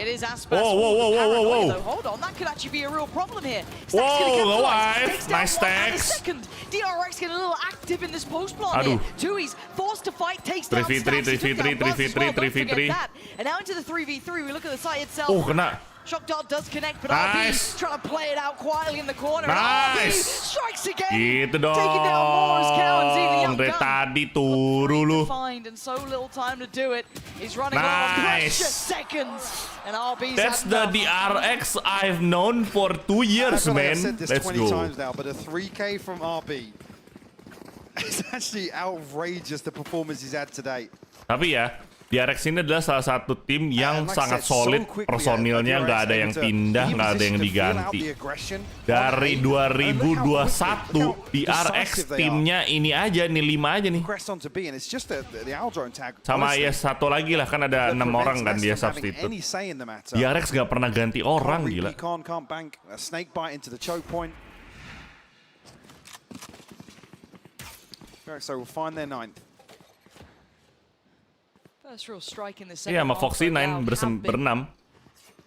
it is Aspas. Whoa, whoa, whoa, whoa, whoa, whoa. Hold on, that could actually be a real problem here. Whoa, Whoa, alive. Nice stacks. Second. DRX getting a little active in this post plant Aduh. here. Tui's forced to fight, takes down 3v3, Stacks. He took 3v3, down Buzz as well, 3v3, don't forget 3v3. that. And now into the 3v3, we look at the site itself. Oh, kena. Shock Dart does connect, but Nice. RB trying to play it out quietly in the corner. Nice. And RB strikes again. Gitu dong. Taking down Moore's cow and seeing the young Dari gun. tadi turu lu. Find and so little time to do it. He's running Nice. out of precious seconds. And RB's That's had the enough. DRX I've known for 2 years, I feel like man. I've said this Let's 20 go. times now, but a 3K from RB. It's actually outrageous, the performance he's had today. Tapi ya, DRX ini adalah salah satu tim yang like I sangat said, so solid, quickly, personilnya DRX nggak ada yang able to pindah, be in nggak ada yang position to feel out diganti. the aggression Dari on A. And look how 2021, quickly, look how DRX decisive they timnya ini aja nih, 5 aja nih. Progressed onto B, and it's just the Owl drone tag. Sama honestly, ya satu lagi lah, kan ada 6 that prevents orang kan Less dia from having substitute. any say in the matter. DRX nggak pernah ganti orang, gila. Can't bank a snake bite into the choke point. So we'll find their 9th. First real strike in the second Iya, sama half, Foxy but 9 Loud have been berenam.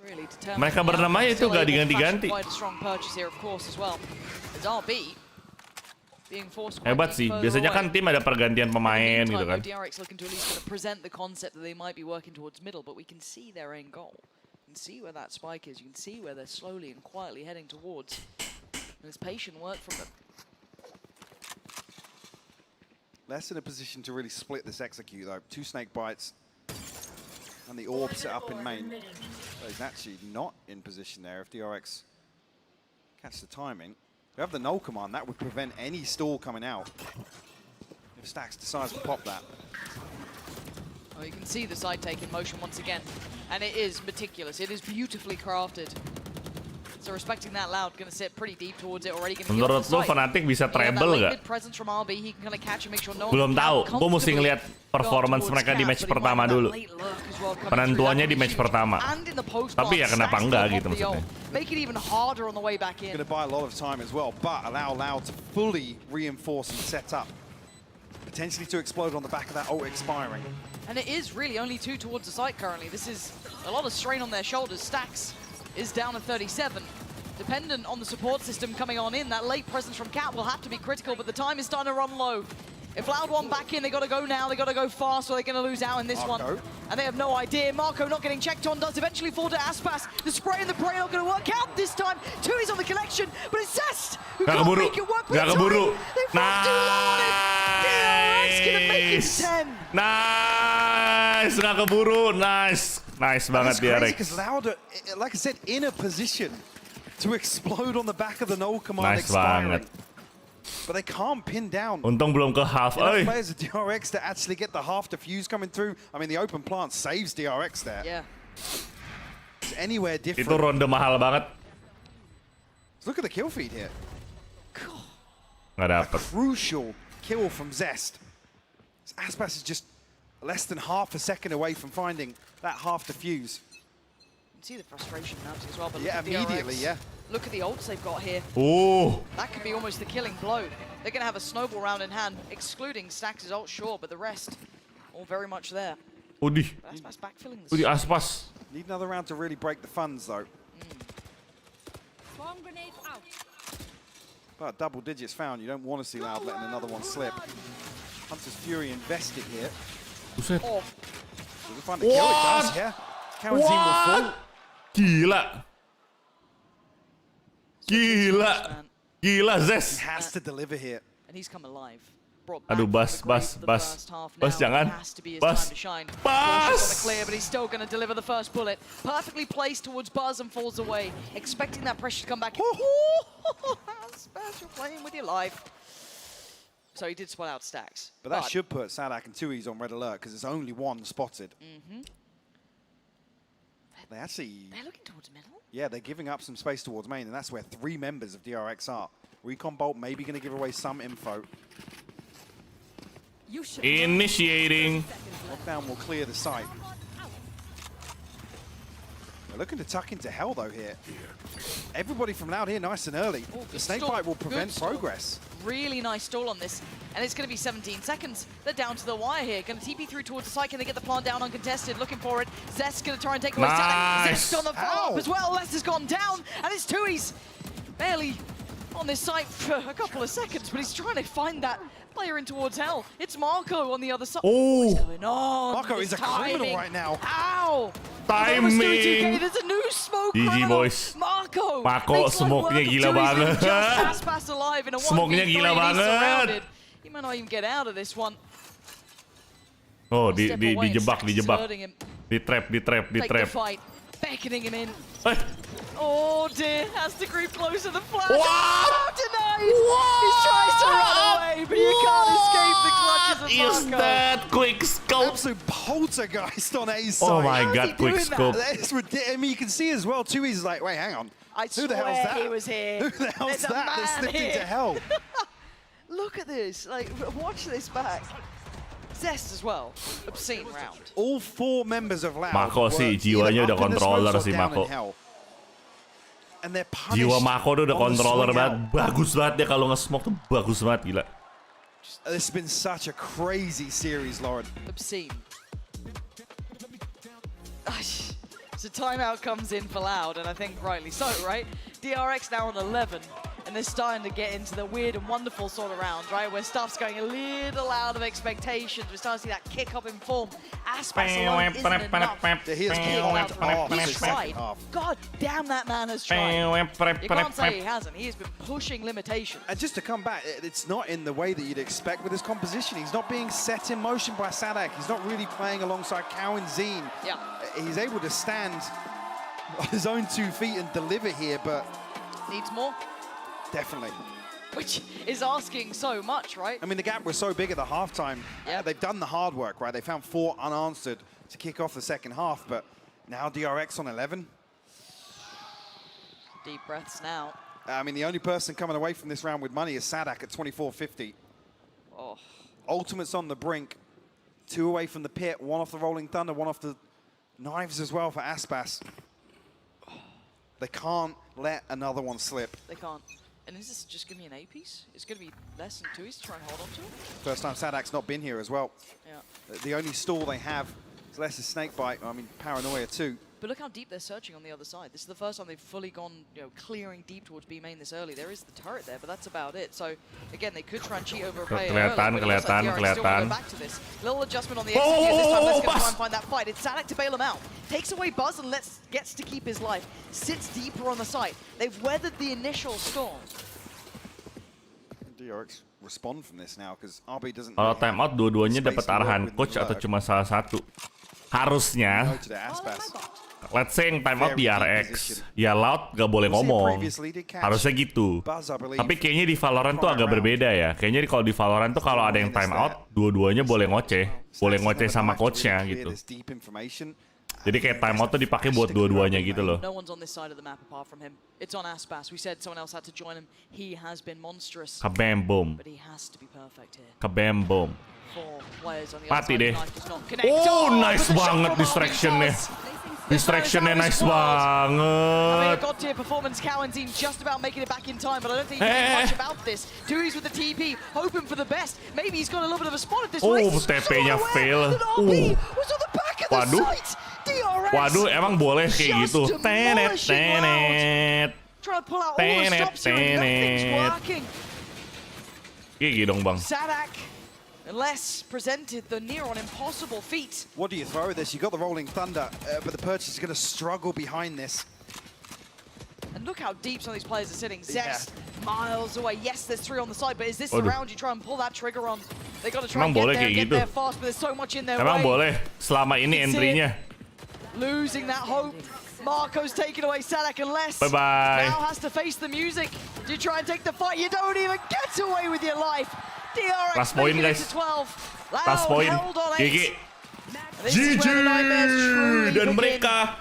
really determined. Mereka berenam aja itu, Still nggak able to diganti-ganti. fashion Quite a strong purchase here, of course, as well. As RB being forced Hebat sih, biasanya kan tim ada pergantian pemain gitu kan. DRX looking to at least kind of present the concept that they might be working towards middle, but we can see their end goal. You can see where that spike is. You can see where they're slowly and quietly heading towards. And it's patient work from them. Less in a position to really split this execute though. 2 snake bites and the orb set up in main. So he's actually not in position there if DRX catch the timing. We have the null command, that would prevent any stall coming out. If Stax decides to pop that. Well, you can see the side take in motion once again, and it is meticulous. It is beautifully crafted. So respecting that Loud, gonna sit pretty deep towards it already. Menurut lo Fnatic bisa treble nggak? Belum tahu. Gue mesti ngeliat performance mereka di match pertama dulu. Penentuannya di match pertama. Tapi ya kenapa enggak gitu maksudnya. Gonna buy a lot of time as well, but allow Loud to fully reinforce and set up. Potentially to explode on the back of that ult expiring. And it is really only 2 towards the site currently. This is a lot of strain on their shoulders. Stacks is down at 37. Dependent on the support system coming on in, that late presence from Cat will have to be critical, but the time is starting to run low. If Loud want back in, they got to go now, they got to go fast, or they're going to lose out in this one. And they have no idea. Marco not getting checked on, does eventually fall to Aspas. The spray and the pray not going to work out this time. Tui's on the collection, but it's Zest who can't make it work. Gak keburu. DRX gonna make it 10. Nice, gak keburu. Nice. Nice banget DRX. Because Loud, like I said, in a position to explode on the back of the null command Nice expiring. banget. But they can't pin down Untung belum ke half. enough players of DRX to actually get the half defuse coming through. I mean, the open plant saves DRX there. Yeah. It's anywhere different. Itu ronde mahal banget. Look at the kill feed here. Nggak dapet. Crucial kill from Zest. Aspas is just less than half a second away from finding that half defuse. You can see the frustration now as well, but yeah, look at immediately, DRX. yeah. Look at the ults they've got here. Oh. That could be almost the killing blow. They're going to have a snowball round in hand, excluding Stacks' ult, sure, but the rest, all very much there. Udih. Aspas backfilling the Udih Aspas. Need another round to really break the funds, though. Bomb grenade out. But double digits found. You don't want to see Loud letting another one slip. Hunter's Fury invested here. Buset. Oh, Does it find the kill? It does, yeah. Cowan team will fall. Gila. Gila. Gila, Zest. He has to deliver here. and he's come alive. Aduh, Bas, jangan. Bas. Bas! Clear, but he's still going to deliver the first bullet. Perfectly placed towards Buzz and falls away, expecting that pressure to come back. Special playing with your life. So he did spot out Stacks. But that should put Sadak and Tui's on red alert because there's only one spotted. They're looking towards middle. Yeah, they're giving up some space towards main, and that's where 3 members of DRX are. Recon Bolt maybe going to give away some info. Initiating. Lockdown will clear the site. They're looking to tuck into hell, though, here. Everybody from Loud here nice and early. The snake bite will prevent progress. Really nice stall on this, and it's going to be 17 seconds. They're down to the wire here. Going to TP through towards the site. Can they get the plant down uncontested? Looking for it. Zest's going to try and take away Sadak. Zest on the follow-up as well. Les has gone down, and it's Tui's barely on this site for a couple of seconds, but he's trying to find that player in towards hell. It's Marco on the other side. Oh! What's going on? Marco is a criminal right now. Ow! Timing! There's a new smoke GG, boys. Marco smoke-nya gila banget. Smoke-nya gila banget. He might not even get out of this one. Oh, dijebak. Di trap. Beckoning him in. Eh. Oh dear, has to creep closer. The flash. What? Oh, denied. He tries to run away, but you can't escape the clutches of Is Marco. that quick scope? Absolute poltergeist on A's side. Oh my god, quick scope. That's ridiculous. I mean, you can see as well, Tui's like, wait, hang on. Who the hell's that? He was here. Who the hell's There's a that man slipped here. into hell? Look at this. Like, watch this back. Zest as well. Obscene round. All 4 members of Loud Mako sih, jiwanya udah controller sih, Mako. And they're punished. Jiwa Mako tuh udah on the controller swing banget. out. Bagus banget dia kalau nge-smoke tuh bagus banget, gila. This has been such a crazy series, Lauren. Obscene. So timeout comes in for Loud, and I think rightly so, right? DRX now on 11, and they're starting to get into the weird and wonderful sort of round, right? Where stuff's going a little out of expectations. We're starting to see that kick up in form. Aspas alone isn't enough. He has kicked off the second half. God damn, that man has tried. You can't say he hasn't. He has been pushing limitations. And just to come back, it's not in the way that you'd expect with his composition. He's not being set in motion by Sadak. He's not really playing alongside Cow and Zine. Yeah. He's able to stand on his own 2 feet and deliver here, but Needs more. definitely. which is asking so much, right? I mean, the gap was so big at the halftime. Yeah. They've done the hard work, right? They found 4 unanswered to kick off the second half, but now DRX on 11. Deep breaths now. I mean, the only person coming away from this round with money is Sadak at 24.50. Oh. Ultimate's on the brink. 2 away from the pit, 1 off the Rolling Thunder, 1 off the knives as well for Aspas. They can't let another one slip. They can't. And is this just going to be an A piece? It's going to be less than 2 to try and hold on to it? First time Sadak's not been here as well. Yeah. The only stall they have is less a Snakebite. I mean, Paranoia too. But look how deep they're searching on the other side. This is the first time they've fully gone, clearing deep towards B main this early. There is the turret there, but that's about it. So again, they could try and cheat over a player early, but it looks like DRX still want to go back to this. Little adjustment on the exit here this time. Let's go try and find that fight. It's Sadak to bail him out. Takes away Buzz and gets to keep his life. Sits deeper on the site. They've weathered the initial storm. DRX respond from this now because RB doesn't. Kalau timeout dua-duanya dapat arahan coach atau cuma salah satu? Harusnya, let's say yang timeout DRX, ya Loud gak boleh ngomong. Harusnya gitu. Tapi kayaknya di Valorant tuh agak berbeda ya. Kayaknya kalau di Valorant tuh kalau ada yang timeout, dua-duanya boleh ngoceh. Boleh ngoceh sama coachnya gitu. Jadi kayak timeout tuh dipakai buat dua-duanya gitu loh. No one's on this side of the map apart from him. It's on Aspas. We said someone else had to join him. He has been monstrous. Kabam boom. But he has to be perfect here. Kabam boom. Mati deh. Oh, nice banget distraction-nya. Distraction-nya nice banget. God tier performance, Cowan team just about making it back in time, but I don't think he can much about this. Dewey's with the TP, hoping for the best. Maybe he's got a little bit of a spot at this rate. Oh, TP-nya fail. Waduh. Waduh, emang boleh kayak gitu. Tenet. Gigi dong, Bang. Sadak, unless presented the near on impossible feat. What do you throw this? You got the Rolling Thunder, but the Purchase is going to struggle behind this. And look how deep some of these players are sitting. Zest, miles away. Yes, there's 3 on the side, but is this the round you try and pull that trigger on? They got to try and get there fast, but there's so much in their way. Emang boleh selama ini entry-nya. Losing that hope. Marco's taken away Sadak unless bye-bye. Now has to face the music. Do you try and take the fight? You don't even get away with your life. DRX last point, guys. 12. Last point. GG. GG. Dan mereka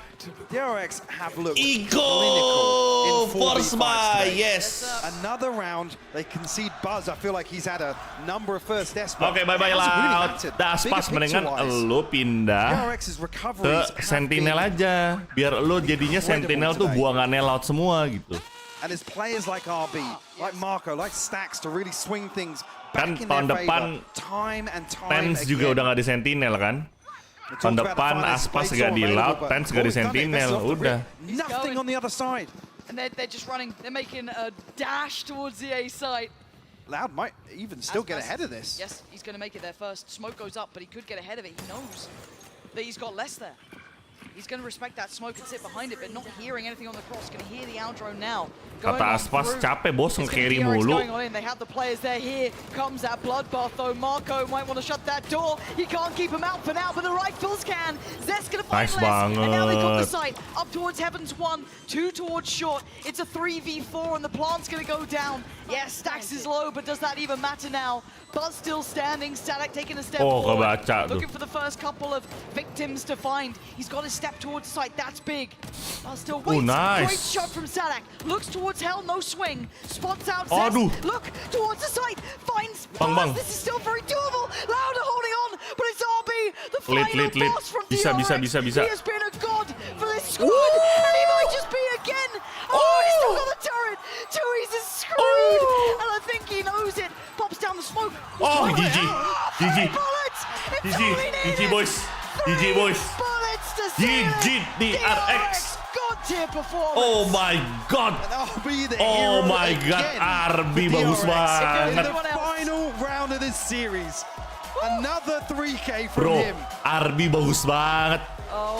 DRX have looked Ego force by yes. Another round they concede Buzz. I feel like he's had a number of first deaths. Oke, bye-bye Loud. Daspas mendingan lo pindah ke Sentinel aja. Biar lo jadinya Sentinel tuh buangannya Loud semua gitu. And there's players like RB, like Marco, like Stacks to really swing things kan back in tahun their depan favor. Time and time Tens juga udah gak di Sentinel kan. Tahun depan Aspas gak di Loud, Tens gak di Sentinel, udah. Nothing on the other side. And they're just running, they're making a dash towards the A site. Loud might even still get ahead of this. Yes, he's going to make it there first. Smoke goes up, but he could get ahead of it. He knows that he's got less there. He's going to respect that smoke and sit behind it, but not hearing anything on the cross. Going to hear the outro now. Kata Aspas capek bos nge-carry mulu. They have the players there. Here comes that bloodbath though. Marco might want to shut that door. He can't keep him out for now, but the rifles can. Zest going to find nice less. banget. And now they've got the sight. Up towards Heavens 1, 2 towards short. It's a 3v4 and the plant's going to go down. Yes, Stacks is low, but does that even matter now? Buzz still standing. Sadak taking a step forward. Looking for the first couple of victims to find. He's got his step towards the site. That's big. Buzz still waits. Nice. Great shot from Sadak. Looks towards hell. No swing. Spots out Zest. Look towards the site. Finds Buzz. This is still very doable. Louder holding on, but it's RB. The final boss from DRX. He has been a god for this squad. And he might just be again. Oh, he's still got the turret. Tooies is screwed. And I think he knows it. Pops down the smoke. Oh, GG. GG. GG boys. GG boys. GG DRX. Oh my god. Oh my god. RB bagus banget. Final round of this series. Another 3K from him. RB bagus banget.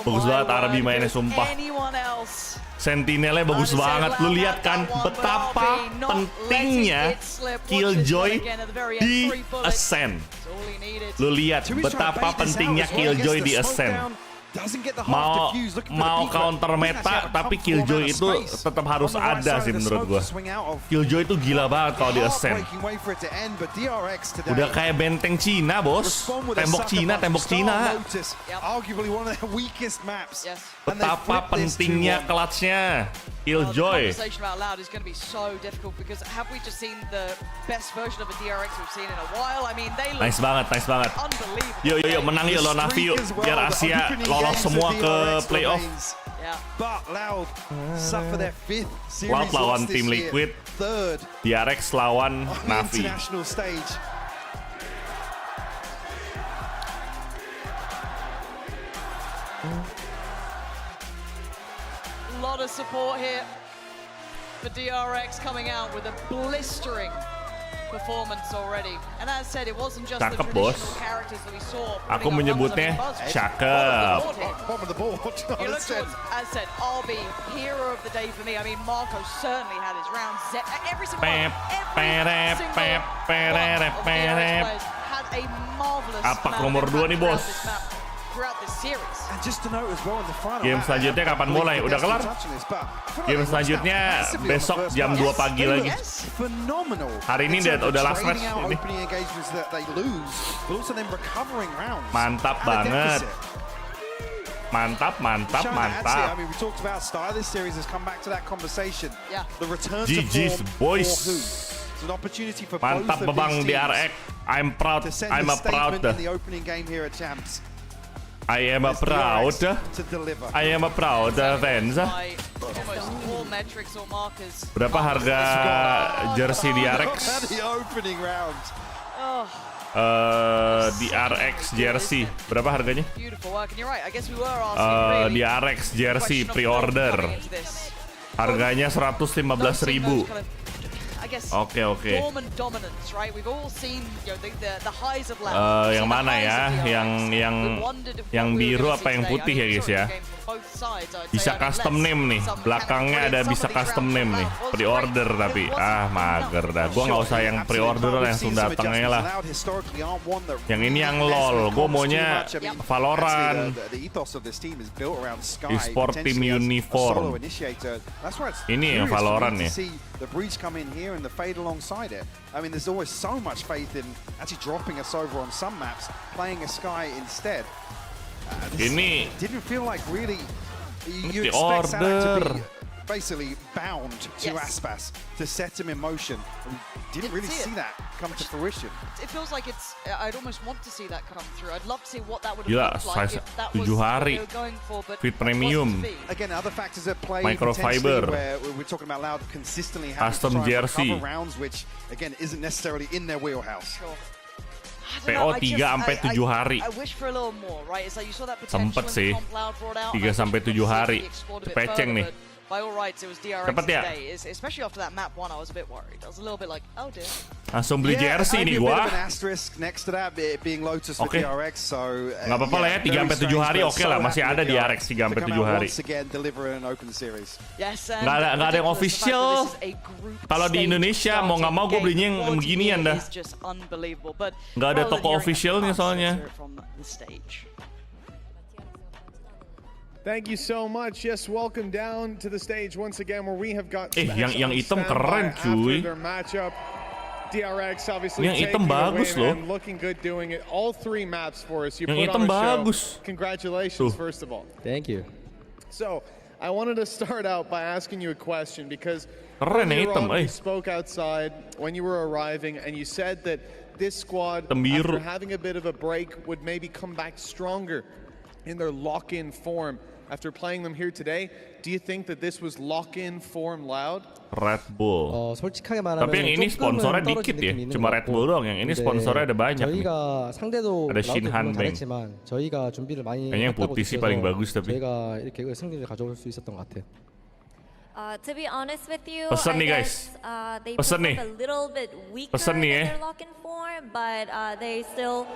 Bagus banget RB mainnya sumpah. Sentinelnya bagus banget. Lu lihat kan betapa pentingnya Killjoy di Ascent. Lu lihat betapa pentingnya Killjoy di Ascent. doesn't get the half diffuse. Mau counter meta, tapi Killjoy itu tetap harus ada sih menurut gua. Killjoy itu gila banget kalau di ascent. Udah kayak benteng Cina, bos. Tembok Cina. Betapa pentingnya clutch-nya Killjoy. Nice banget. Yuk menang yuk lo Navi yuk. Biar Asia lolos semua ke playoff. Loud lawan tim Liquid, DRX lawan Navi. A lot of support here for DRX coming out with a blistering performance already. And as said, it wasn't just the traditional characters that we saw. Aku menyebutnya cakep. Bottom of the board. You look towards, as said, RB, hero of the day for me. I mean, Marco certainly had his round. Every single one of DRX players had a marvelous Apak nomor 2 nih, bos. Game selanjutnya kapan mulai? Udah kelar? Game selanjutnya besok jam 2 pagi lagi. Hari ini udah last match ini. Mantap banget. Mantap. GG's boys. Mantap bebang DRX. I'm proud. I am a proud fans. Berapa harga jersey DRX? DRX jersey. Berapa harganya? DRX jersey pre-order. Harganya 115.000. Oke. Yang mana ya? Yang biru apa yang putih ya guys ya? Bisa custom name nih. Belakangnya ada bisa custom name nih. Pre-order tapi mager dah. Gua nggak usah yang pre-order, langsung datangnya lah. Yang ini yang LOL. Gua maunya Valorant. Esport Team Uniform. Ini yang Valorant ya. The breach come in here and the fade alongside it. I mean, there's always so much faith in actually dropping us over on some maps, playing a Sky instead. Ini didn't feel like really you expect Sadak to be basically bound to Aspas to set him in motion. We didn't really see that come to fruition. It feels like I'd almost want to see that come through. I'd love to see what that would have looked like if that was what they were going for, but fit premium. Again, other factors at play. Microfiber. Where we're talking about Loud consistently having custom to jersey. recover rounds, which again isn't necessarily in their wheelhouse. Sure. PO 3-7 hari. Sempet sih 3-7 hari. Peceng nih. Cepet ya. Langsung beli jersey nih gua. Oke. Nggak apa-apa lah ya 3-7 hari oke lah, masih ada di DRX 3-7 hari. Nggak ada yang official. Kalau di Indonesia mau nggak mau gue belinya yang beginian dah. Nggak ada toko officialnya soalnya. Thank you so much. Yes, welcome down to the stage once again where we have got yang hitam keren cuy. DRX obviously yang hitam bagus loh. Looking good doing it. All 3 maps for us. You yang hitam bagus. Congratulations first of all. Thank you. So, I wanted to start out by asking you a question because keren hitam, you spoke outside when you were arriving and you said that this squad after having a bit of a break would maybe come back stronger in their lock-in form. After playing them here today, do you think that this was lock-in form Loud? Red Bull. 솔직하게 말하면 tapi yang ini sponsornya dikit ya, cuma Red Bull doang. Yang ini sponsornya ada banyak nih. 상대도 ada Shinhan Bank. 저희가 준비를 많이 kayaknya yang putih sih paling bagus tapi. 저희가 이렇게 승리를 가져올 수 있었던 것 같아요. To be honest with you, Pesan nih guys. Pesan nih. Pesan nih ya. But they still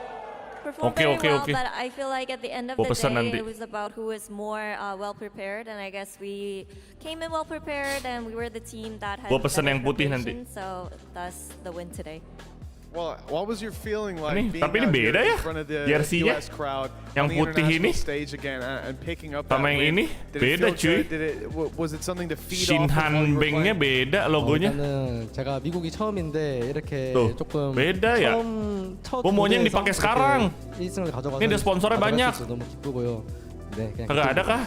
Oke. But I feel like at the end of the day, it was about who is more well prepared, and I guess we came in well prepared, and we were the team that had pesan yang putih nanti. So that's the win today. Well, what was your feeling like Ini, being tapi ini out beda here ya, in front of the jersey-nya. US crowd Yang on the putih international ini stage again and picking up sama that yang win? ini Did it beda feel cuy. good? Was it something to feed off of while Shinhan you were Bengnya playing? beda logonya. 일단은 제가 미국이 처음인데 이렇게 Tuh, 조금 beda ya. 첫 Gua maunya yang 무대에서 dipakai 이렇게 sekarang. 1승을 가져가서 Ini ada sponsornya 가져갈 수 banyak. 있어서 너무 기쁘고요. 네, 그냥 Kagak ada kah?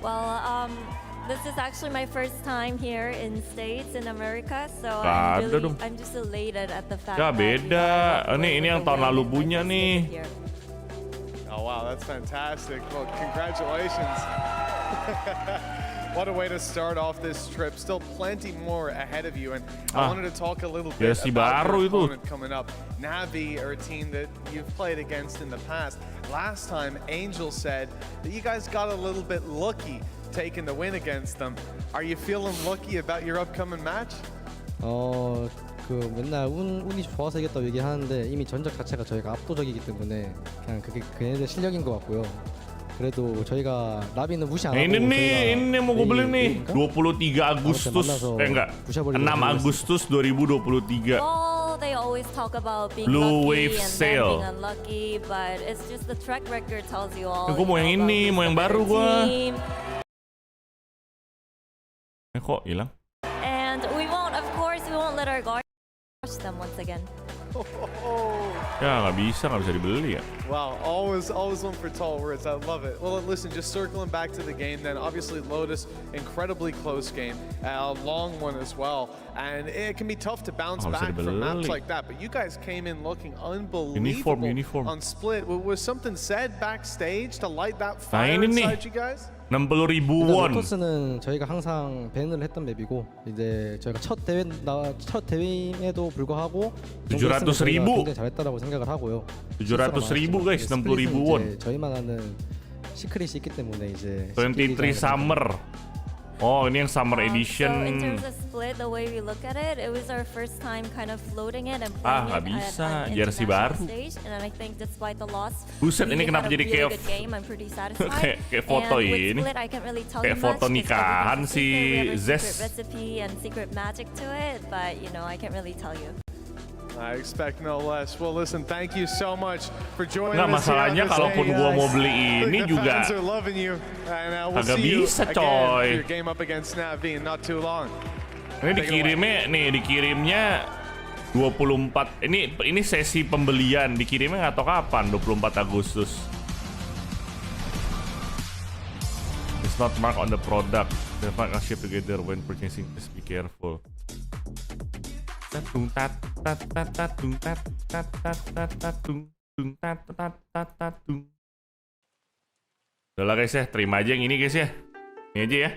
Well, this is actually my first time here in States in America, so Gak ada dong. I'm just elated at the fact Ya that beda. Ini yang tahun lalu punya nih. Oh wow, that's fantastic. Well, congratulations. What a way to start off this trip. Still plenty more ahead of you, and I wanted to talk a little bit si about baru your itu. opponent coming up. Navi are a team that you've played against in the past. Last time, Angel said that you guys got a little bit lucky taking the win against them. Are you feeling lucky about your upcoming match? 그 맨날 운이 좋아서 이겼다고 얘기하는데 이미 전적 자체가 저희가 압도적이기 때문에 그냥 그게 걔네들 실력인 것 같고요. 그래도 저희가 나비는 무시 안 하고 Ini mau gue beli nih 23 Agustus enggak 6 Agustus 2023. Well, they always talk about being Blue lucky Wave and Sale. then being unlucky, but it's just the track record tells you all. Gue mau yang ini, mau yang baru gua. Kok hilang? And we won't let our guard push them once again. Ya nggak bisa dibeli ya. Wow, always one for tall words. I love it. Well, listen, just circling back to the game then, obviously Lotus, incredibly close game, a long one as well, and it can be tough to bounce back from maps like that, but you guys came in looking unbelievable Uniform. on split. Was something said backstage to light that fire inside you guys? 60.000 won. 로토스는 저희가 항상 밴을 했던 맵이고 이제 저희가 첫 대회임에도 불구하고 700.000. 굉장히 잘했다라고 생각을 하고요. 700.000 guys, 60.000 won. 저희만 아는 시크릿이 있기 때문에 이제 23 Summer. Oh, ini yang Summer Edition. So in terms of split, the way we look at it, it was our first time kind of floating it and playing nggak it bisa, at an jersey international baru. stage. And I think despite the loss, Buset, we ini kenapa had a jadi really kayak good game. I'm pretty satisfied. kayak foto and ini. With split, I can't really tell Kayak you foto much, 'cause nikahan everything's si secret. We have a Zes. secret recipe and secret magic to it, but you know, I can't really tell you. I expect no less. Well, listen, thank you so much for joining Nggak, us. masalahnya kalaupun gua mau beli ini juga fans are loving you. And we'll agak see you bisa, again coy. for your game up against Navi in not too long. Ini dikirimnya 24. Ini sesi pembelian, dikirimnya nggak tahu kapan, 24 Agustus. It's not marked on the product. The fact are shipped together when purchasing. Just be careful. Tatung tat tat tat tatung tat tat tat tat tatung tung tat tat tat tatung. Udah lah guys ya, terima aja yang ini guys ya. Ini aja ya.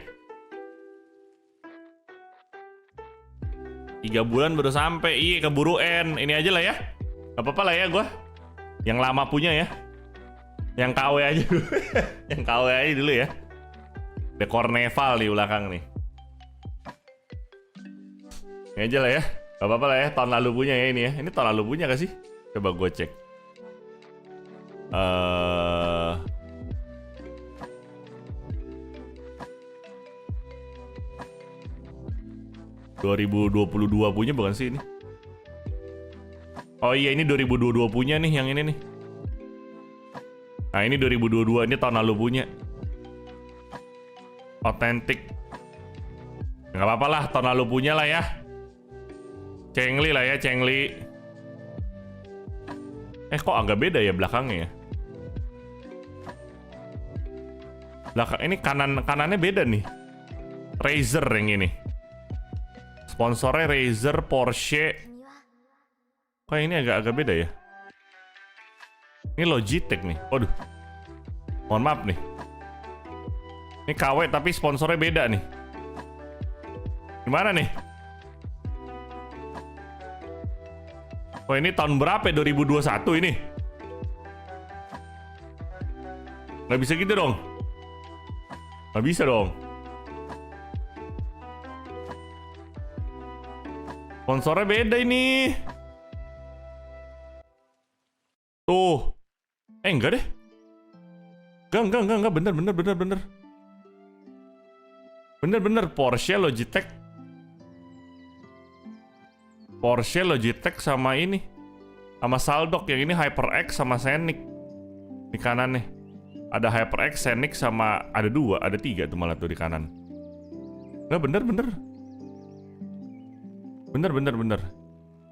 3 bulan baru sampai. Iya, keburu end. Ini aja lah ya. Gak apa-apa lah ya gua. Yang lama punya ya. Yang KW aja dulu. Yang KW aja dulu ya. Ada Carnival di belakang nih. Ini aja lah ya. Gak apa-apa lah ya. Tahun lalu punya ya ini ya. Ini tahun lalu punya gak sih? Coba gue cek. 2022 punya bukan sih ini? Oh iya, ini 2022 punya nih yang ini nih. Nah ini 2022, ini tahun lalu punya. Otentik. Nggak apa-apa lah, tahun lalu punya lah ya. Cengli lah ya, Cengli. Kok agak beda ya belakangnya ya? Belakang ini kanannya beda nih. Razer yang ini. Sponsornya Razer, Porsche. Kok ini agak beda ya? Ini Logitech nih. Waduh. Mohon maaf nih. Ini KW tapi sponsornya beda nih. Gimana nih? Oh ini tahun berapa ya? 2021 ini? Nggak bisa gitu dong. Nggak bisa dong. Sponsornya beda ini. Tuh. Enggak deh. Enggak. Bener. Porsche, Logitech. Porsche, Logitech sama ini. Sama Saldok, yang ini HyperX sama Scenic. Di kanan nih. Ada HyperX, Scenic sama ada 2, ada 3 tuh malah tuh di kanan. Nah, bener. Bener.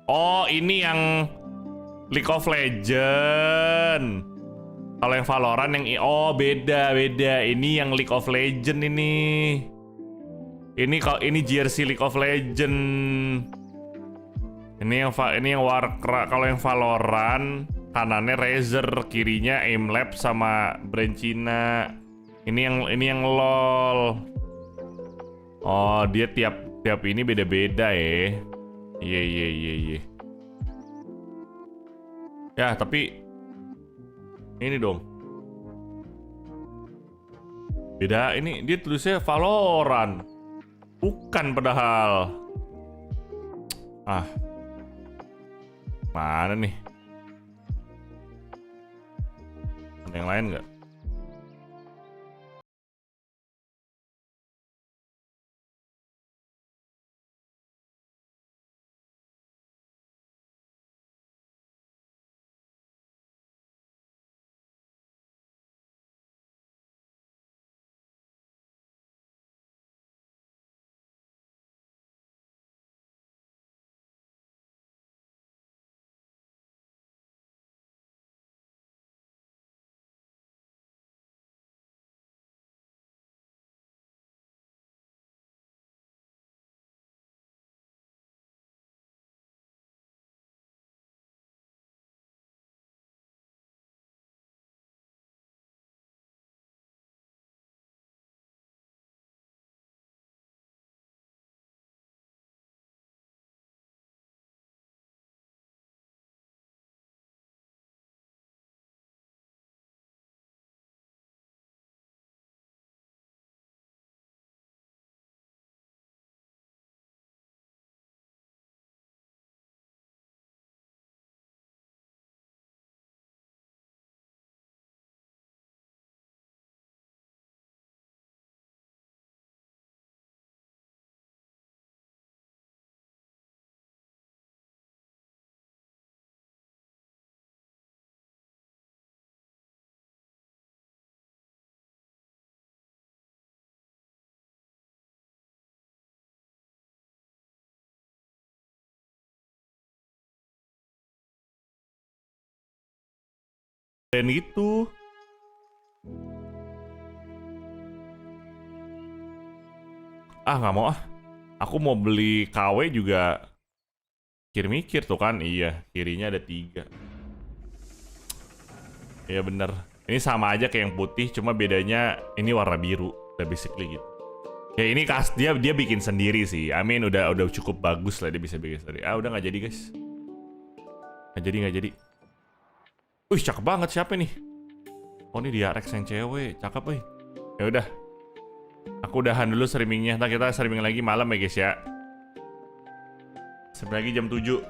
Oh, ini yang League of Legends. Kalau yang Valorant yang beda. Ini yang League of Legends ini. Ini jersey League of Legends. Ini yang Warcraft. Kalau yang Valorant kanannya Razer, kirinya Aimlab sama brand Cina. Ini yang LOL. Oh, dia tiap ini beda-beda ya. Iya. Ya, tapi ini dong. Beda, ini dia tulisnya Valorant. Bukan padahal. Mana nih? Ada yang lain nggak? Dan gitu. Nggak mau. Aku mau beli KW juga mikir tuh kan. Iya, kirinya ada 3. Iya bener. Ini sama aja kayak yang putih, cuma bedanya ini warna biru. Udah basically gitu. Ya ini dia bikin sendiri sih. I mean udah cukup bagus lah, dia bisa bikin sendiri. Udah nggak jadi guys. Nggak jadi. Wih, cakep banget, siapa nih? Oh, ini DRX yang cewek, cakep wih. Ya udah. Aku udahan dulu streamingnya. Ntar kita streaming lagi malam ya guys ya. Streaming lagi jam 7.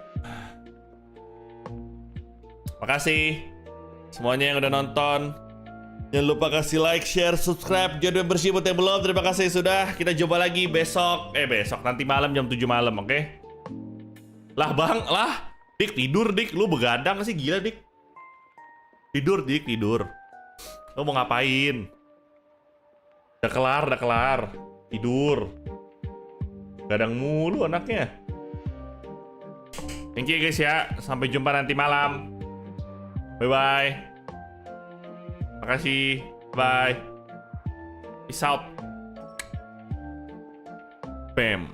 Makasih semuanya yang udah nonton. Jangan lupa kasih like, share, subscribe, jadi membership buat yang belum. Terima kasih sudah. Kita coba lagi besok nanti malam jam 7 malam, oke? Lah bang, Dik tidur Dik, lu begadang sih, gila Dik. Tidur Dik, tidur. Lo mau ngapain? Udah kelar. Tidur. Gadang mulu anaknya. Thank you guys ya. Sampai jumpa nanti malam. Bye-bye. Makasih. Bye. Peace out. Bam.